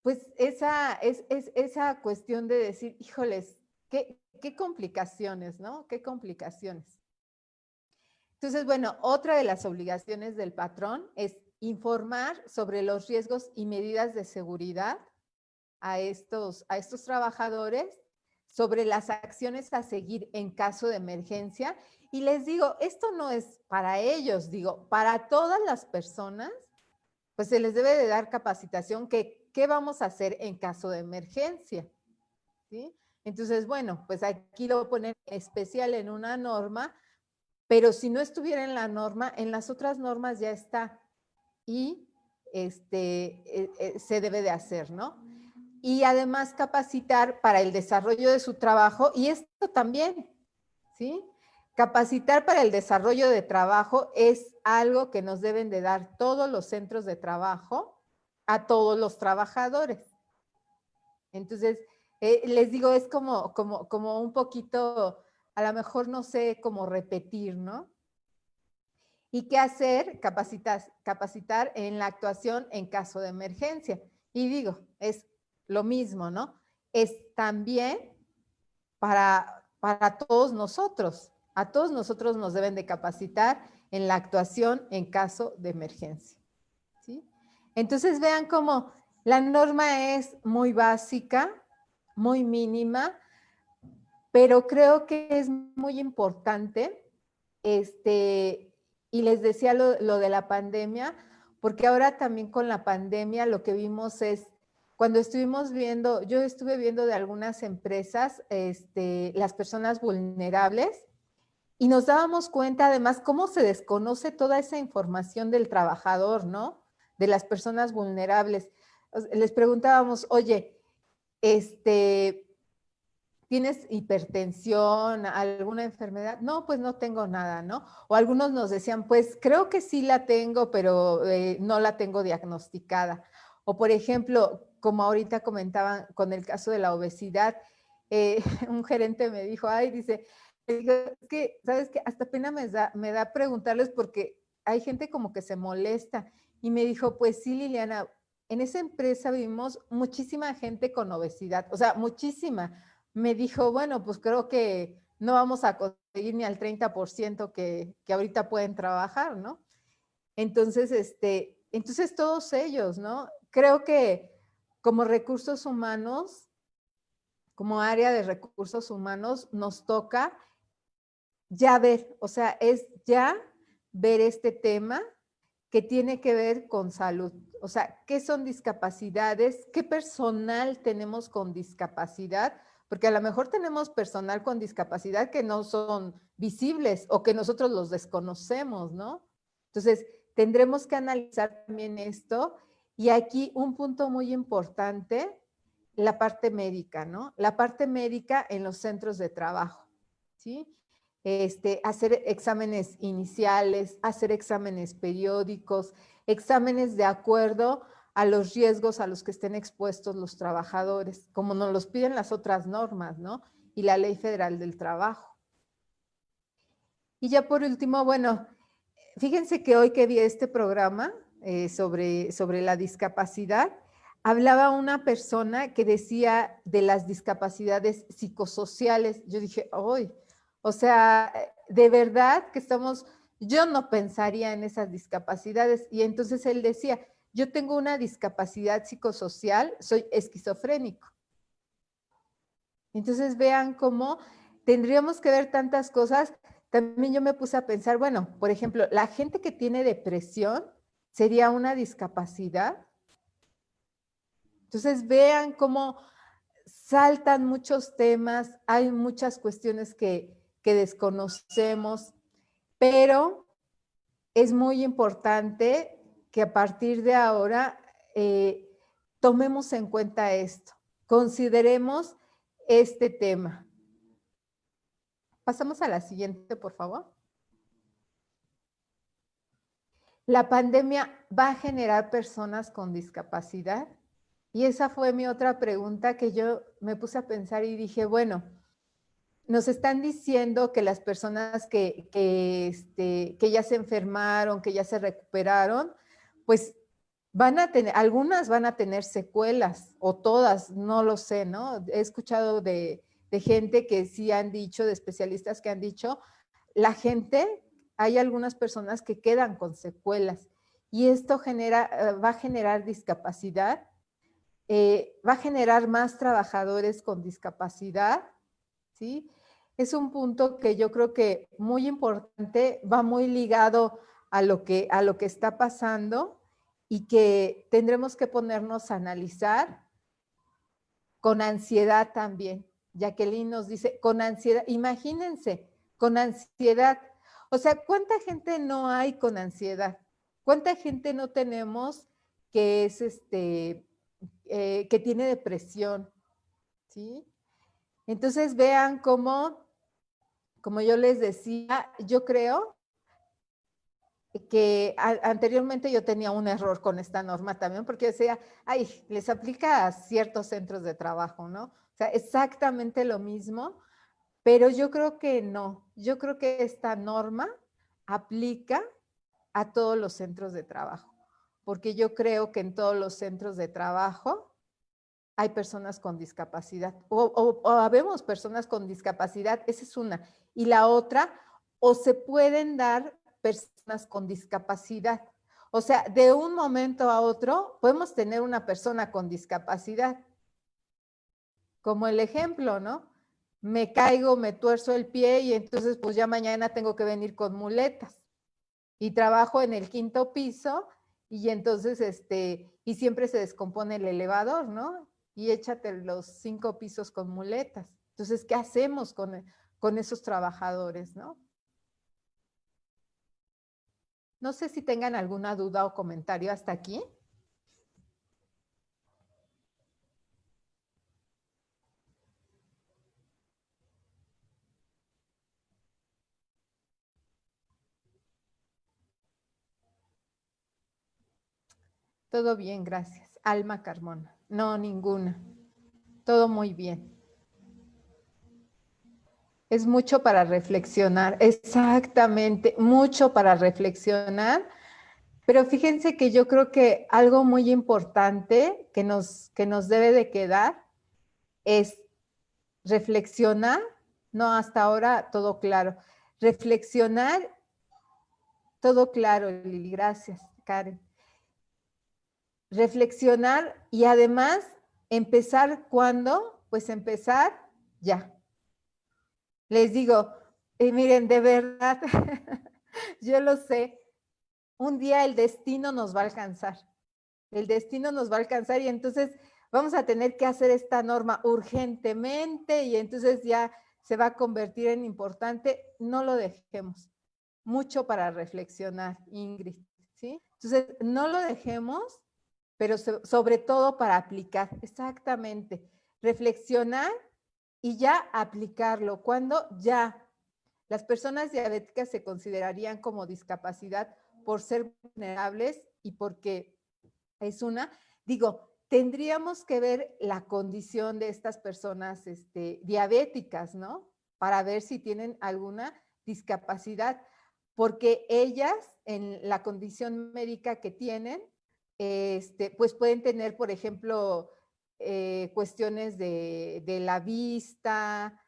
pues, esa cuestión de decir, híjoles, qué complicaciones, ¿no? Qué complicaciones. Entonces, bueno, otra de las obligaciones del patrón es informar sobre los riesgos y medidas de seguridad a estos trabajadores, sobre las acciones a seguir en caso de emergencia. Y les digo, esto no es para ellos, digo, para todas las personas, pues se les debe de dar capacitación que qué vamos a hacer en caso de emergencia, ¿sí? Entonces, bueno, pues aquí lo voy a poner especial en una norma, pero si no estuviera en la norma, en las otras normas ya está y se debe de hacer, ¿no? Y además capacitar para el desarrollo de su trabajo, y esto también, ¿sí? Capacitar para el desarrollo de trabajo es algo que nos deben de dar todos los centros de trabajo a todos los trabajadores. Entonces, les digo, es como un poquito, a lo mejor no sé cómo repetir, ¿no? ¿Y qué hacer? Capacitar en la actuación en caso de emergencia. Y digo, es lo mismo, ¿no? Es también para todos nosotros. A todos nosotros nos deben de capacitar en la actuación en caso de emergencia, ¿sí? Entonces vean cómo la norma es muy básica, muy mínima, pero creo que es muy importante, y les decía lo de la pandemia, porque ahora también con la pandemia lo que vimos es, cuando estuvimos viendo, yo estuve viendo de algunas empresas, las personas vulnerables, y nos dábamos cuenta además cómo se desconoce toda esa información del trabajador, ¿no? De las personas vulnerables. Les preguntábamos, oye, ¿tienes hipertensión, alguna enfermedad? No, pues no tengo nada, ¿no? O algunos nos decían, pues creo que sí la tengo, pero no la tengo diagnosticada. O por ejemplo, como ahorita comentaban con el caso de la obesidad, un gerente me dijo, dice, es que, ¿sabes qué? Hasta pena me da preguntarles porque hay gente como que se molesta. Y me dijo, pues sí, Liliana, en esa empresa vimos muchísima gente con obesidad, o sea, muchísima. Me dijo, bueno, pues creo que no vamos a conseguir ni al 30% que ahorita pueden trabajar, ¿no? Entonces, entonces todos ellos, ¿no? Creo que como recursos humanos, como área de recursos humanos, nos toca ya ver, o sea, es ya ver este tema que tiene que ver con salud. O sea, ¿qué son discapacidades? ¿Qué personal tenemos con discapacidad? Porque a lo mejor tenemos personal con discapacidad que no son visibles o que nosotros los desconocemos, ¿no? Entonces, tendremos que analizar también esto. Y aquí un punto muy importante, la parte médica, ¿no? La parte médica en los centros de trabajo, ¿sí? Hacer exámenes iniciales, hacer exámenes periódicos, exámenes de acuerdo a los riesgos a los que estén expuestos los trabajadores, como nos los piden las otras normas, ¿no? Y la Ley Federal del Trabajo. Y ya por último, bueno, fíjense que hoy que vi este programa sobre la discapacidad, hablaba una persona que decía de las discapacidades psicosociales. Yo dije, ¡ay! O sea, de verdad que estamos, yo no pensaría en esas discapacidades. Y entonces él decía, yo tengo una discapacidad psicosocial, soy esquizofrénico. Entonces vean cómo tendríamos que ver tantas cosas. También yo me puse a pensar, bueno, por ejemplo, la gente que tiene depresión sería una discapacidad. Entonces vean cómo saltan muchos temas, hay muchas cuestiones que desconocemos, pero es muy importante que a partir de ahora tomemos en cuenta esto, consideremos este tema. Pasamos a la siguiente, por favor. La pandemia va a generar personas con discapacidad. Y esa fue mi otra pregunta que yo me puse a pensar y dije, bueno, nos están diciendo que las personas que ya se enfermaron, que ya se recuperaron, pues van a tener, algunas van a tener secuelas, o todas, no lo sé, ¿no? He escuchado de gente que sí han dicho, de especialistas que han dicho, la gente, hay algunas personas que quedan con secuelas, y esto va a generar discapacidad, va a generar más trabajadores con discapacidad, ¿sí? Es un punto que yo creo que muy importante, va muy ligado a lo que está pasando y que tendremos que ponernos a analizar con ansiedad también. Jacqueline nos dice, con ansiedad, imagínense, con ansiedad. O sea, ¿cuánta gente no hay con ansiedad? ¿Cuánta gente no tenemos que es que tiene depresión? ¿Sí? Entonces vean cómo, como yo les decía, yo creo que anteriormente yo tenía un error con esta norma también, porque decía, ay, les aplica a ciertos centros de trabajo, ¿no? O sea, exactamente lo mismo, pero yo creo que no. Yo creo que esta norma aplica a todos los centros de trabajo, porque yo creo que en todos los centros de trabajo hay personas con discapacidad, o habemos personas con discapacidad, esa es una. Y la otra, o se pueden dar personas con discapacidad. O sea, de un momento a otro podemos tener una persona con discapacidad. Como el ejemplo, ¿no? Me caigo, me tuerzo el pie y entonces pues ya mañana tengo que venir con muletas. Y trabajo en el 5º piso y entonces y siempre se descompone el elevador, ¿no? Y échate los 5 pisos con muletas. Entonces, ¿qué hacemos con esos trabajadores, no? No sé si tengan alguna duda o comentario hasta aquí. Todo bien, gracias. Alma Carmona. No, ninguna. Todo muy bien. Es mucho para reflexionar, exactamente, mucho para reflexionar, pero fíjense que yo creo que algo muy importante que nos debe de quedar es reflexionar, no hasta ahora todo claro, reflexionar, todo claro, Lili, gracias, Karen. Reflexionar y además empezar, ¿cuándo? Pues empezar ya. Les digo, miren, de verdad, yo lo sé, un día el destino nos va a alcanzar. El destino nos va a alcanzar y entonces vamos a tener que hacer esta norma urgentemente y entonces ya se va a convertir en importante. No lo dejemos. Mucho para reflexionar, Ingrid, ¿sí? Entonces, no lo dejemos, pero sobre todo para aplicar. Exactamente. Reflexionar y ya aplicarlo. ¿Cuándo? Ya. Las personas diabéticas se considerarían como discapacidad por ser vulnerables y porque es tendríamos que ver la condición de estas personas diabéticas, ¿no? Para ver si tienen alguna discapacidad, porque ellas en la condición médica que tienen, pues pueden tener, por ejemplo, cuestiones de la vista,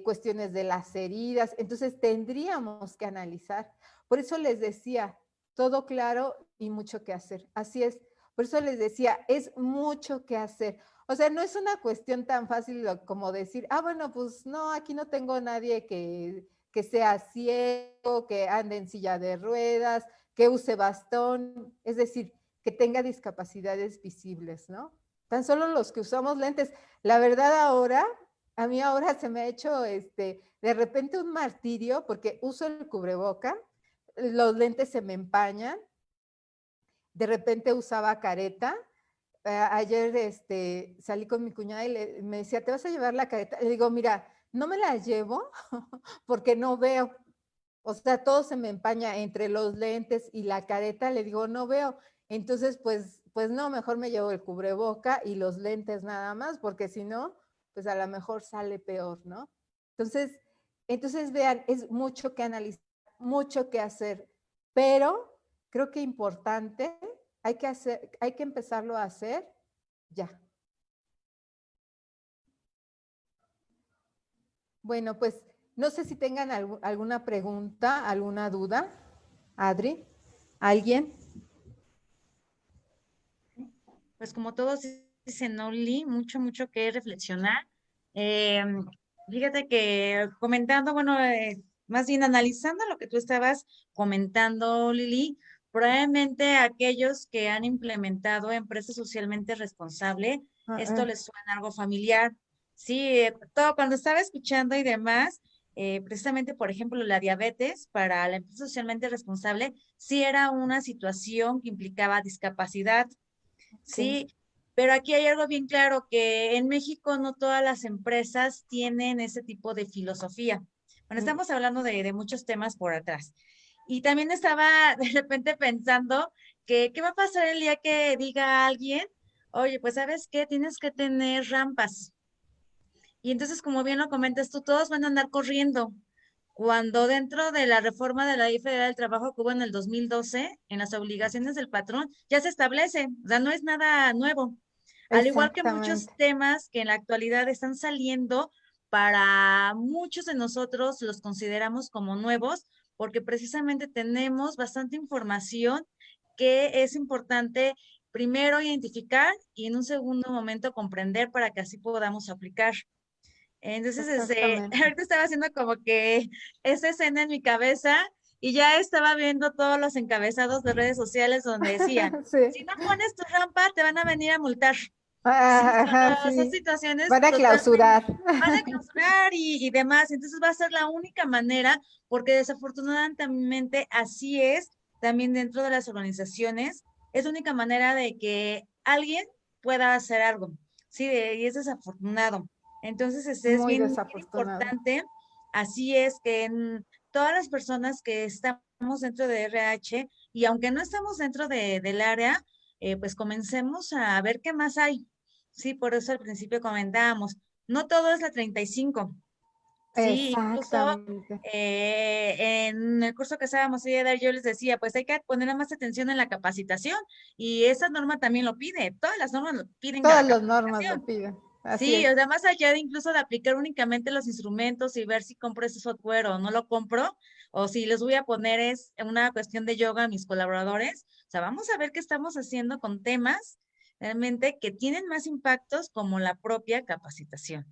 cuestiones de las heridas. Entonces tendríamos que analizar. Por eso les decía, todo claro y mucho que hacer. Así es. Por eso les decía, es mucho que hacer. O sea, no es una cuestión tan fácil como decir, bueno, pues no, aquí no tengo nadie que sea ciego, que ande en silla de ruedas, que use bastón, es decir, que tenga discapacidades visibles, ¿no? Tan solo los que usamos lentes. La verdad ahora, a mí ahora se me ha hecho de repente un martirio porque uso el cubreboca, los lentes se me empañan, de repente usaba careta. Ayer salí con mi cuñada y me decía, ¿te vas a llevar la careta? Le digo, mira, no me la llevo porque no veo. O sea, todo se me empaña entre los lentes y la careta, le digo, no veo. Entonces, pues no, mejor me llevo el cubreboca y los lentes nada más, porque si no, pues a lo mejor sale peor, ¿no? Entonces vean, es mucho que analizar, mucho que hacer, pero creo que importante, hay que empezarlo a hacer ya. Bueno, pues no sé si tengan alguna pregunta, alguna duda. Adri, ¿alguien? Pues como todos dicen, Oli, mucho, mucho que reflexionar. Eh, Fíjate que comentando, bueno, más bien analizando lo que tú estabas comentando, Lili, probablemente aquellos que han implementado empresas socialmente responsable, esto les suena algo familiar. Sí, todo cuando estaba escuchando y demás, precisamente, por ejemplo, la diabetes para la empresa socialmente responsable, sí era una situación que implicaba discapacidad. Sí, pero aquí hay algo bien claro, que en México no todas las empresas tienen ese tipo de filosofía. Bueno, estamos hablando de muchos temas por atrás. Y también estaba de repente pensando que qué va a pasar el día que diga alguien, oye, pues ¿sabes qué? Tienes que tener rampas. Y entonces, como bien lo comentas tú, todos van a andar corriendo. Cuando dentro de la reforma de la Ley Federal del Trabajo que hubo en el 2012, en las obligaciones del patrón, ya se establece, o sea, no es nada nuevo. Al igual que muchos Exactamente. temas que en la actualidad están saliendo, para muchos de nosotros los consideramos como nuevos, porque precisamente tenemos bastante información que es importante primero identificar y en un segundo momento comprender para que así podamos aplicar. Entonces, Exactamente. ahorita estaba haciendo como que esa escena en mi cabeza y ya estaba viendo todos los encabezados de redes sociales donde decía, si Sí. no pones tu rampa, te van a venir a multar. Sí, Ajá, son sí. situaciones Van a totalmente, clausurar. van a clausurar y demás. Entonces va a ser la única manera, porque desafortunadamente así es también dentro de las organizaciones, es la única manera de que alguien pueda hacer algo. Sí, y es desafortunado. Entonces, es Muy bien, bien desafortunado. importante. Así es que en todas las personas que estamos dentro de RH, y aunque no estamos dentro del área, pues comencemos a ver qué más hay. Sí, por eso al principio comentábamos, no todo es la 35. Sí, incluso Exactamente. en el curso que estábamos hoy a dar, yo les decía, pues hay que poner más atención en la capacitación y esa norma también lo pide, todas las normas lo piden la Todas las normas lo capacitación. piden. Así Sí, es. o sea, más allá de incluso de aplicar únicamente los instrumentos y ver si compro ese software o no lo compro, o si les voy a poner es una cuestión de yoga a mis colaboradores, o sea, vamos a ver qué estamos haciendo con temas realmente que tienen más impactos como la propia capacitación.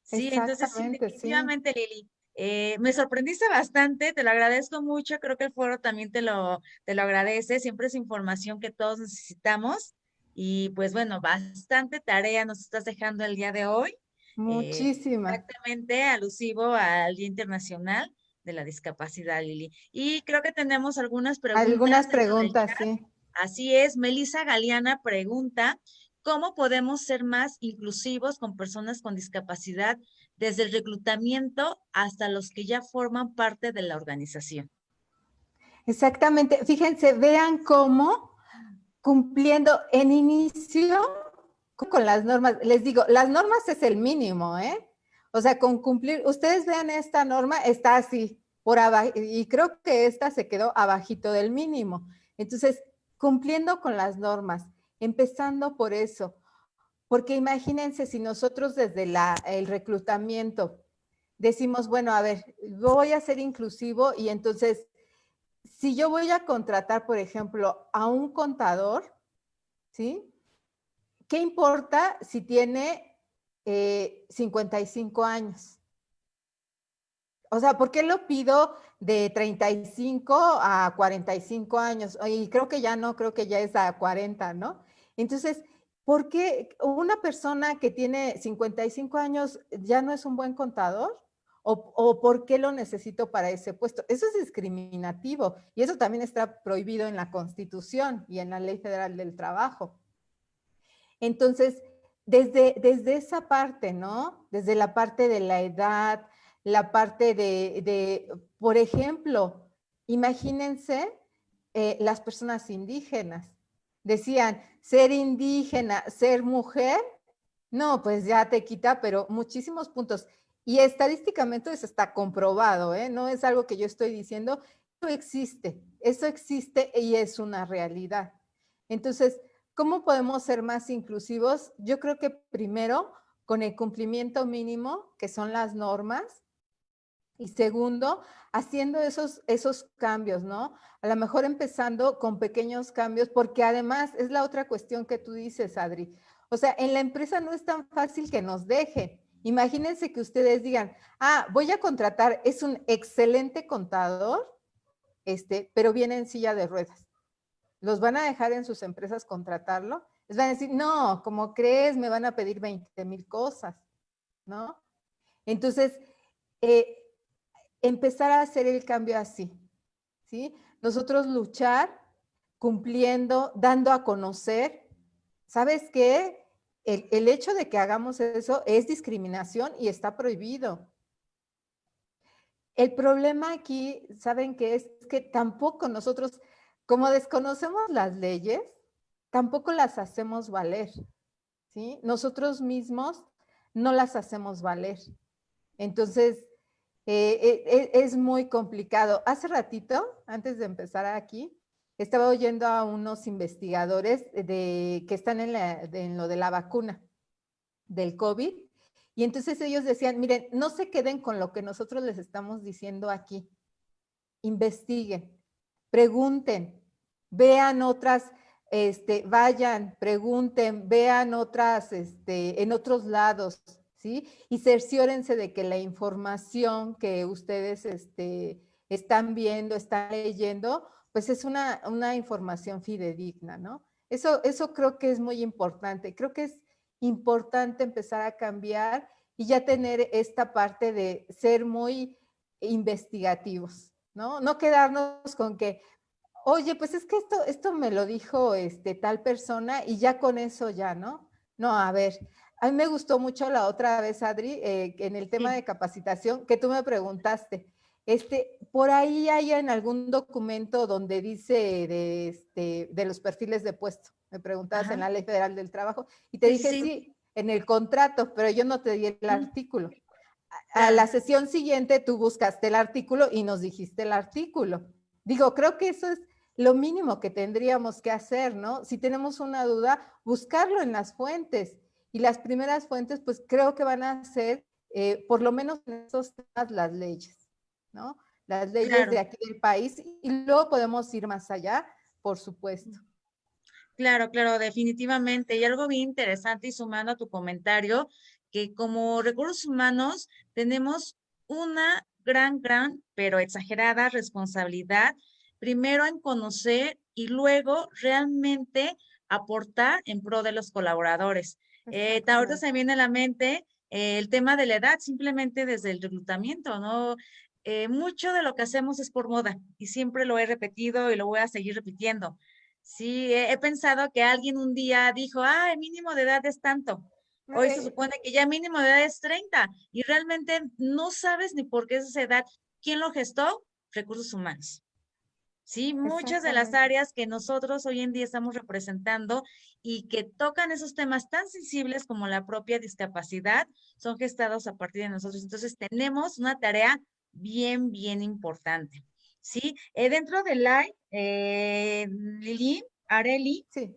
Sí, entonces sí, Exactamente, sí. definitivamente, Lili. Me sorprendiste bastante, te lo agradezco mucho, creo que el foro también te lo agradece, siempre es información que todos necesitamos y pues bueno, bastante tarea nos estás dejando el día de hoy, Muchísima. exactamente alusivo al Día Internacional de la Discapacidad, Lili. Y creo que tenemos algunas preguntas Algunas dentro del preguntas, chat. sí. Así es, Melissa Galeana pregunta, ¿cómo podemos ser más inclusivos con personas con discapacidad desde el reclutamiento hasta los que ya forman parte de la organización? Exactamente. Fíjense, vean cómo cumpliendo en inicio con las normas, les digo, las normas es el mínimo, ¿eh? O sea, con cumplir, ustedes vean esta norma, está así, por abajo, y creo que esta se quedó abajito del mínimo. Entonces, cumpliendo con las normas empezando por eso. Porque imagínense si nosotros desde el reclutamiento decimos, bueno, a ver, voy a ser inclusivo y entonces, si yo voy a contratar, por ejemplo, a un contador, ¿sí? ¿Qué importa si tiene 55 años? O sea, ¿por qué lo pido de 35 a 45 años? Y creo que ya no, creo que ya es a 40, ¿no? Entonces, ¿por qué una persona que tiene 55 años ya no es un buen contador? ¿O por qué lo necesito para ese puesto? Eso es discriminativo y eso también está prohibido en la Constitución y en la Ley Federal del Trabajo. Entonces, desde esa parte, ¿no? Desde la parte de la edad, la parte por ejemplo, imagínense las personas indígenas. Decían, ser indígena, ser mujer, no, pues ya te quita, pero muchísimos puntos. Y estadísticamente eso está comprobado, ¿eh? No es algo que yo estoy diciendo, eso existe y es una realidad. Entonces, ¿cómo podemos ser más inclusivos? Yo creo que primero con el cumplimiento mínimo, que son las normas, y segundo, haciendo esos cambios, ¿no? A lo mejor empezando con pequeños cambios, porque además es la otra cuestión que tú dices, Adri. O sea, en la empresa no es tan fácil que nos dejen. Imagínense que ustedes digan, voy a contratar, es un excelente contador, pero viene en silla de ruedas. ¿Los van a dejar en sus empresas contratarlo? Les van a decir, no, ¿cómo crees? Me van a pedir 20,000 cosas, ¿no? Entonces, empezar a hacer el cambio así, ¿sí? Nosotros luchar, cumpliendo, dando a conocer. ¿Sabes qué? El hecho de que hagamos eso es discriminación y está prohibido. El problema aquí, ¿saben qué es? Es que tampoco nosotros, como desconocemos las leyes, tampoco las hacemos valer, ¿sí? Nosotros mismos no las hacemos valer. Entonces, es muy complicado. Hace ratito, antes de empezar aquí, estaba oyendo a unos investigadores que están en lo de la vacuna del COVID, y entonces ellos decían, miren, no se queden con lo que nosotros les estamos diciendo aquí, investiguen, pregunten, vean otras, vayan, pregunten, vean otras, en otros lados, ¿sí? Y cerciórense de que la información que ustedes están viendo, están leyendo, pues es una información fidedigna, ¿no? Eso creo que es muy importante. Creo que es importante empezar a cambiar y ya tener esta parte de ser muy investigativos, ¿no? No quedarnos con que, oye, pues es que esto me lo dijo tal persona y ya con eso ya, ¿no? No, a ver, a mí me gustó mucho la otra vez, Adri, en el tema de capacitación, que tú me preguntaste, por ahí hay en algún documento donde dice de los perfiles de puesto, me preguntabas en la Ley Federal del Trabajo, y te dije sí, en el contrato, pero yo no te di el artículo. A la sesión siguiente tú buscaste el artículo y nos dijiste el artículo. Digo, creo que eso es lo mínimo que tendríamos que hacer, ¿no? Si tenemos una duda, buscarlo en las fuentes. Y las primeras fuentes, pues creo que van a ser, por lo menos en esos temas, las leyes, ¿no? Las leyes de aquí del país. Y luego podemos ir más allá, por supuesto. Claro, claro, definitivamente. Y algo bien interesante y sumando a tu comentario, que como recursos humanos tenemos una gran, pero exagerada responsabilidad, primero en conocer y luego realmente aportar en pro de los colaboradores. Ahorita se me viene a la mente el tema de la edad, simplemente desde el reclutamiento, ¿no? Mucho de lo que hacemos es por moda y siempre lo he repetido y lo voy a seguir repitiendo. Sí, he pensado que alguien un día dijo, el mínimo de edad es tanto. Hoy se supone que ya mínimo de edad es 30 y realmente no sabes ni por qué es esa edad. ¿Quién lo gestó? Recursos humanos. Sí, muchas de las áreas que nosotros hoy en día estamos representando y que tocan esos temas tan sensibles como la propia discapacidad son gestados a partir de nosotros. Entonces tenemos una tarea bien importante. Sí, dentro del live, Lili, Areli, sí.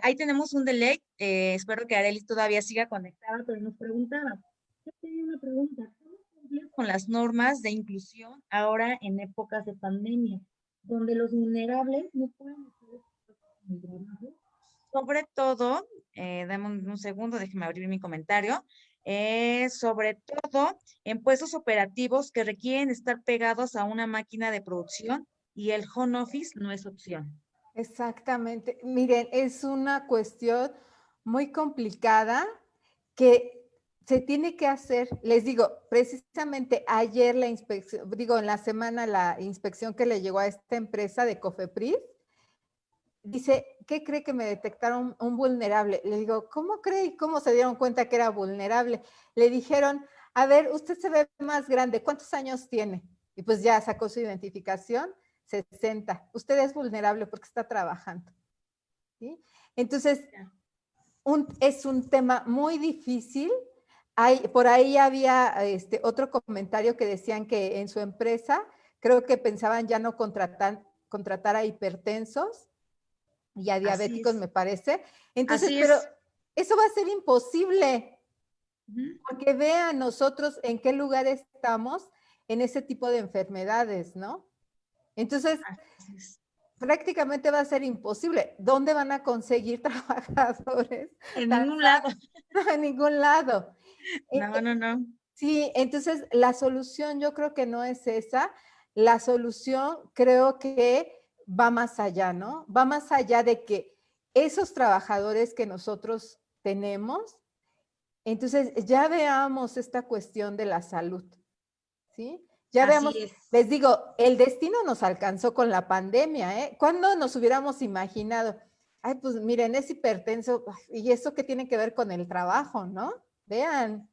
Ahí tenemos un delay, espero que Arely todavía siga conectada, pero nos preguntaba, yo tenía una pregunta, ¿cómo cumplir con las normas de inclusión ahora en épocas de pandemia, donde los vulnerables no pueden hacer el trabajo? Sobre todo, dame un segundo, déjeme abrir mi comentario, sobre todo en puestos operativos que requieren estar pegados a una máquina de producción y el home office no es opción. Exactamente. Miren, es una cuestión muy complicada que se tiene que hacer. Les digo, precisamente ayer la inspección, digo, en la semana la inspección que le llegó a esta empresa de Cofepris, dice, ¿qué cree que me detectaron un vulnerable? Le digo, ¿cómo cree y cómo se dieron cuenta que era vulnerable? Le dijeron, a ver, usted se ve más grande, ¿cuántos años tiene? Y pues ya sacó su identificación, 60. Usted es vulnerable porque está trabajando. ¿Sí? Entonces, es un tema muy difícil. Por ahí había otro comentario que decían que en su empresa creo que pensaban ya no contratar a hipertensos y a Así diabéticos, es, me parece. Entonces, así pero es. eso va a ser imposible, Ujú. porque vean nosotros en qué lugar estamos en ese tipo de enfermedades, ¿no? Entonces, Así es. prácticamente va a ser imposible. ¿Dónde van a conseguir trabajadores En tan ningún lado. sanos? En ningún lado. No, no, no. Sí, entonces la solución yo creo que no es esa. La solución creo que va más allá, ¿no? Va más allá de que esos trabajadores que nosotros tenemos, entonces ya veamos esta cuestión de la salud, ¿sí? Ya Así veamos, es. les digo, el destino nos alcanzó con la pandemia, ¿eh? ¿Cuándo nos hubiéramos imaginado? Ay, pues miren, es hipertenso, y eso que tiene que ver con el trabajo, ¿no? Vean,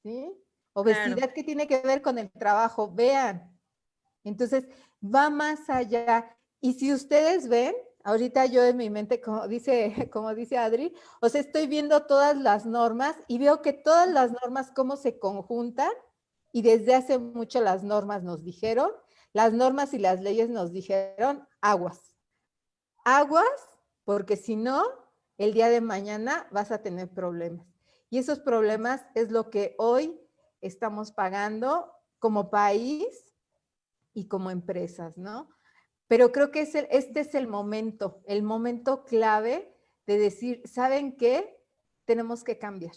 ¿sí? Claro. Obesidad que tiene que ver con el trabajo, vean. Entonces, va más allá. Y si ustedes ven, ahorita yo en mi mente, como dice Adri, o sea, estoy viendo todas las normas y veo que todas las normas, cómo se conjuntan, y desde hace mucho las normas nos dijeron, las normas y las leyes nos dijeron, aguas, aguas, porque si no, el día de mañana vas a tener problemas. Y esos problemas es lo que hoy estamos pagando como país y como empresas, ¿no? Pero creo que este es el momento clave de decir, ¿saben qué? Tenemos que cambiar.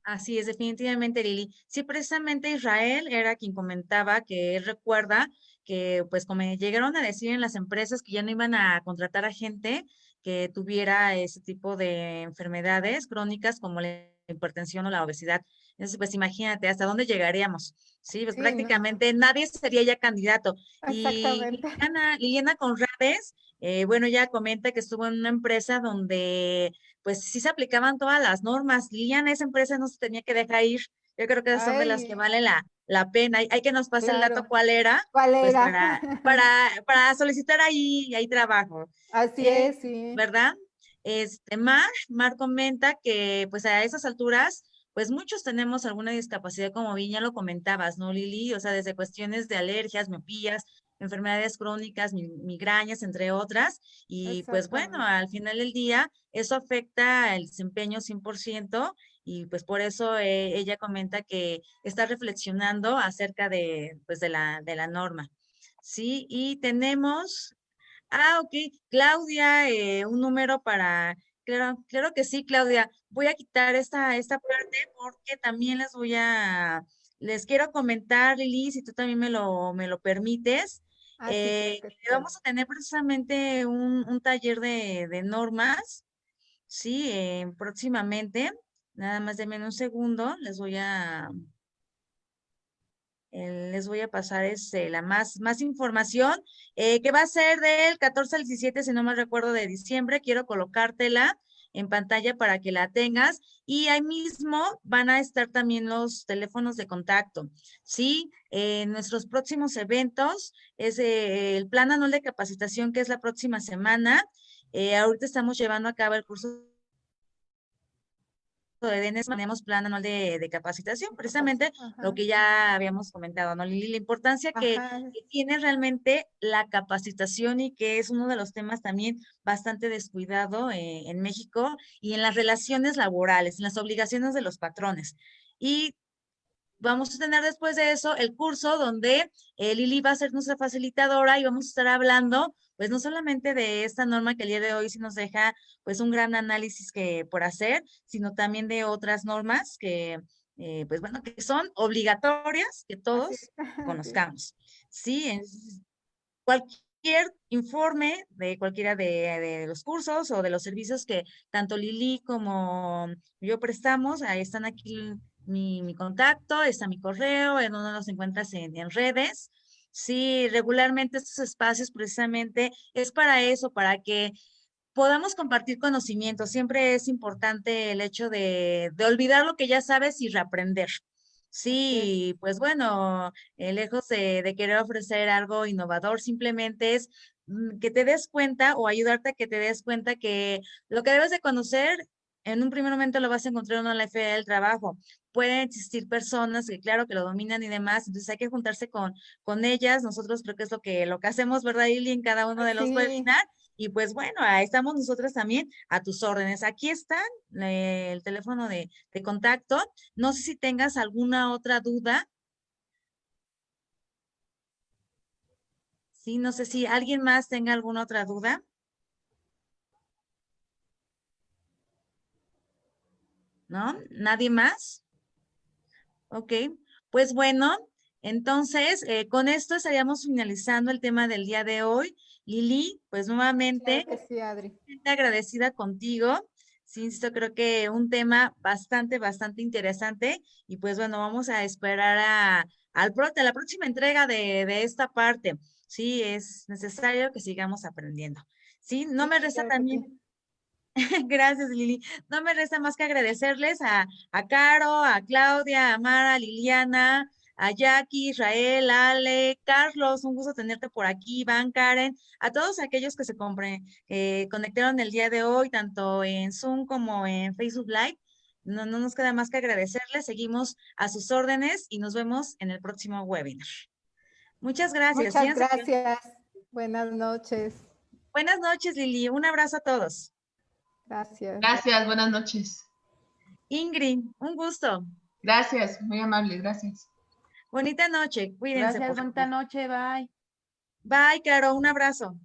Así es, definitivamente, Lili. Sí, precisamente Israel era quien comentaba que él recuerda que, pues, como llegaron a decir en las empresas que ya no iban a contratar a gente que tuviera ese tipo de enfermedades crónicas como la hipertensión o la obesidad. Entonces, pues, imagínate hasta dónde llegaríamos. Sí, pues Sí, no, prácticamente nadie sería ya candidato. Y exactamente. Liliana Conrades, bueno, ya comenta que estuvo en una empresa donde pues sí se aplicaban todas las normas. Liliana, esa empresa no se tenía que dejar ir. Yo creo que esas son de las que Ay, valen la pena. Hay que nos pase el dato claro. cuál era, ¿Cuál pues era? para solicitar ahí trabajo. Así Eh, es, sí. ¿Verdad? Mar comenta que pues a esas alturas, pues muchos tenemos alguna discapacidad, como bien ya lo comentabas, ¿no, Lili? O sea, desde cuestiones de alergias, miopías, enfermedades crónicas, migrañas, entre otras. Y pues bueno, Exactamente. al final del día, eso afecta el desempeño 100% y pues por eso ella comenta que está reflexionando acerca de, pues de la norma. Sí, y tenemos, ok, Claudia, un número para, claro, claro que sí, Claudia, voy a quitar esta parte porque también les quiero comentar, Lili, si tú también me lo permites, Ah, sí, claro que sí. vamos a tener precisamente un taller de normas. Sí, próximamente. Nada más denme un segundo. Les voy a pasar más información, que va a ser del 14 al 17, si no me recuerdo, de diciembre. Quiero colocártela en pantalla para que la tengas. Y ahí mismo van a estar también los teléfonos de contacto. Sí, nuestros próximos eventos es el plan anual de capacitación, que es la próxima semana. Ahorita estamos llevando a cabo el curso de DNS tenemos plan anual de capacitación, precisamente lo Ajá, que ya habíamos comentado, ¿no, Lili? La importancia ajá, que tiene realmente la capacitación y que es uno de los temas también bastante descuidado en México y en las relaciones laborales, en las obligaciones de los patrones. Y vamos a tener después de eso el curso donde Lili va a ser nuestra facilitadora y vamos a estar hablando, pues no solamente de esta norma que el día de hoy sí nos deja pues un gran análisis que por hacer, sino también de otras normas que, pues bueno, que son obligatorias que así todos es. Sí. conozcamos. Sí, cualquier informe de cualquiera de los cursos o de los servicios que tanto Lili como yo prestamos, ahí están aquí mi contacto, está mi correo, en donde nos encuentras en redes. Sí, regularmente estos espacios precisamente es para eso, para que podamos compartir conocimiento. Siempre es importante el hecho de olvidar lo que ya sabes y reaprender. Así es. Sí, pues bueno, lejos de querer ofrecer algo innovador, simplemente es que te des cuenta o ayudarte a que te des cuenta que lo que debes de conocer, en un primer momento lo vas a encontrar en la feria del trabajo. Pueden existir personas que claro que lo dominan y demás, entonces hay que juntarse con ellas. Nosotros creo que es lo que hacemos, ¿verdad, Lili? En cada uno de los Sí, webinars. Y pues bueno, ahí estamos nosotros también a tus órdenes. Aquí está el teléfono de contacto. No sé si tengas alguna otra duda. Sí, no sé si alguien más tenga alguna otra duda. ¿No? ¿Nadie más? Ok. Pues bueno, entonces con esto estaríamos finalizando el tema del día de hoy. Lili, pues claro nuevamente que sí, Adri. agradecida contigo. Sí, insisto, creo que un tema bastante interesante. Y pues bueno, vamos a esperar a la próxima entrega de esta parte. Sí, es necesario que sigamos aprendiendo. Sí, no Sí, me resta claro que sí. también, gracias Lili, no me resta más que agradecerles a Caro, a Claudia, a Mara, a Liliana, a Jackie, Israel, Ale, Carlos, un gusto tenerte por aquí, Iván, Karen, a todos aquellos que conectaron el día de hoy, tanto en Zoom como en Facebook Live. No nos queda más que agradecerles, seguimos a sus órdenes y nos vemos en el próximo webinar. Muchas gracias. Muchas Fíjense que- gracias. Buenas noches. Buenas noches, Lili. Un abrazo a todos. Gracias. Gracias, buenas noches. Ingrid, un gusto. Gracias, muy amable, gracias. Bonita noche. Cuídense, Gracias, por bonita favor. noche, bye. Bye, Caro. Un abrazo.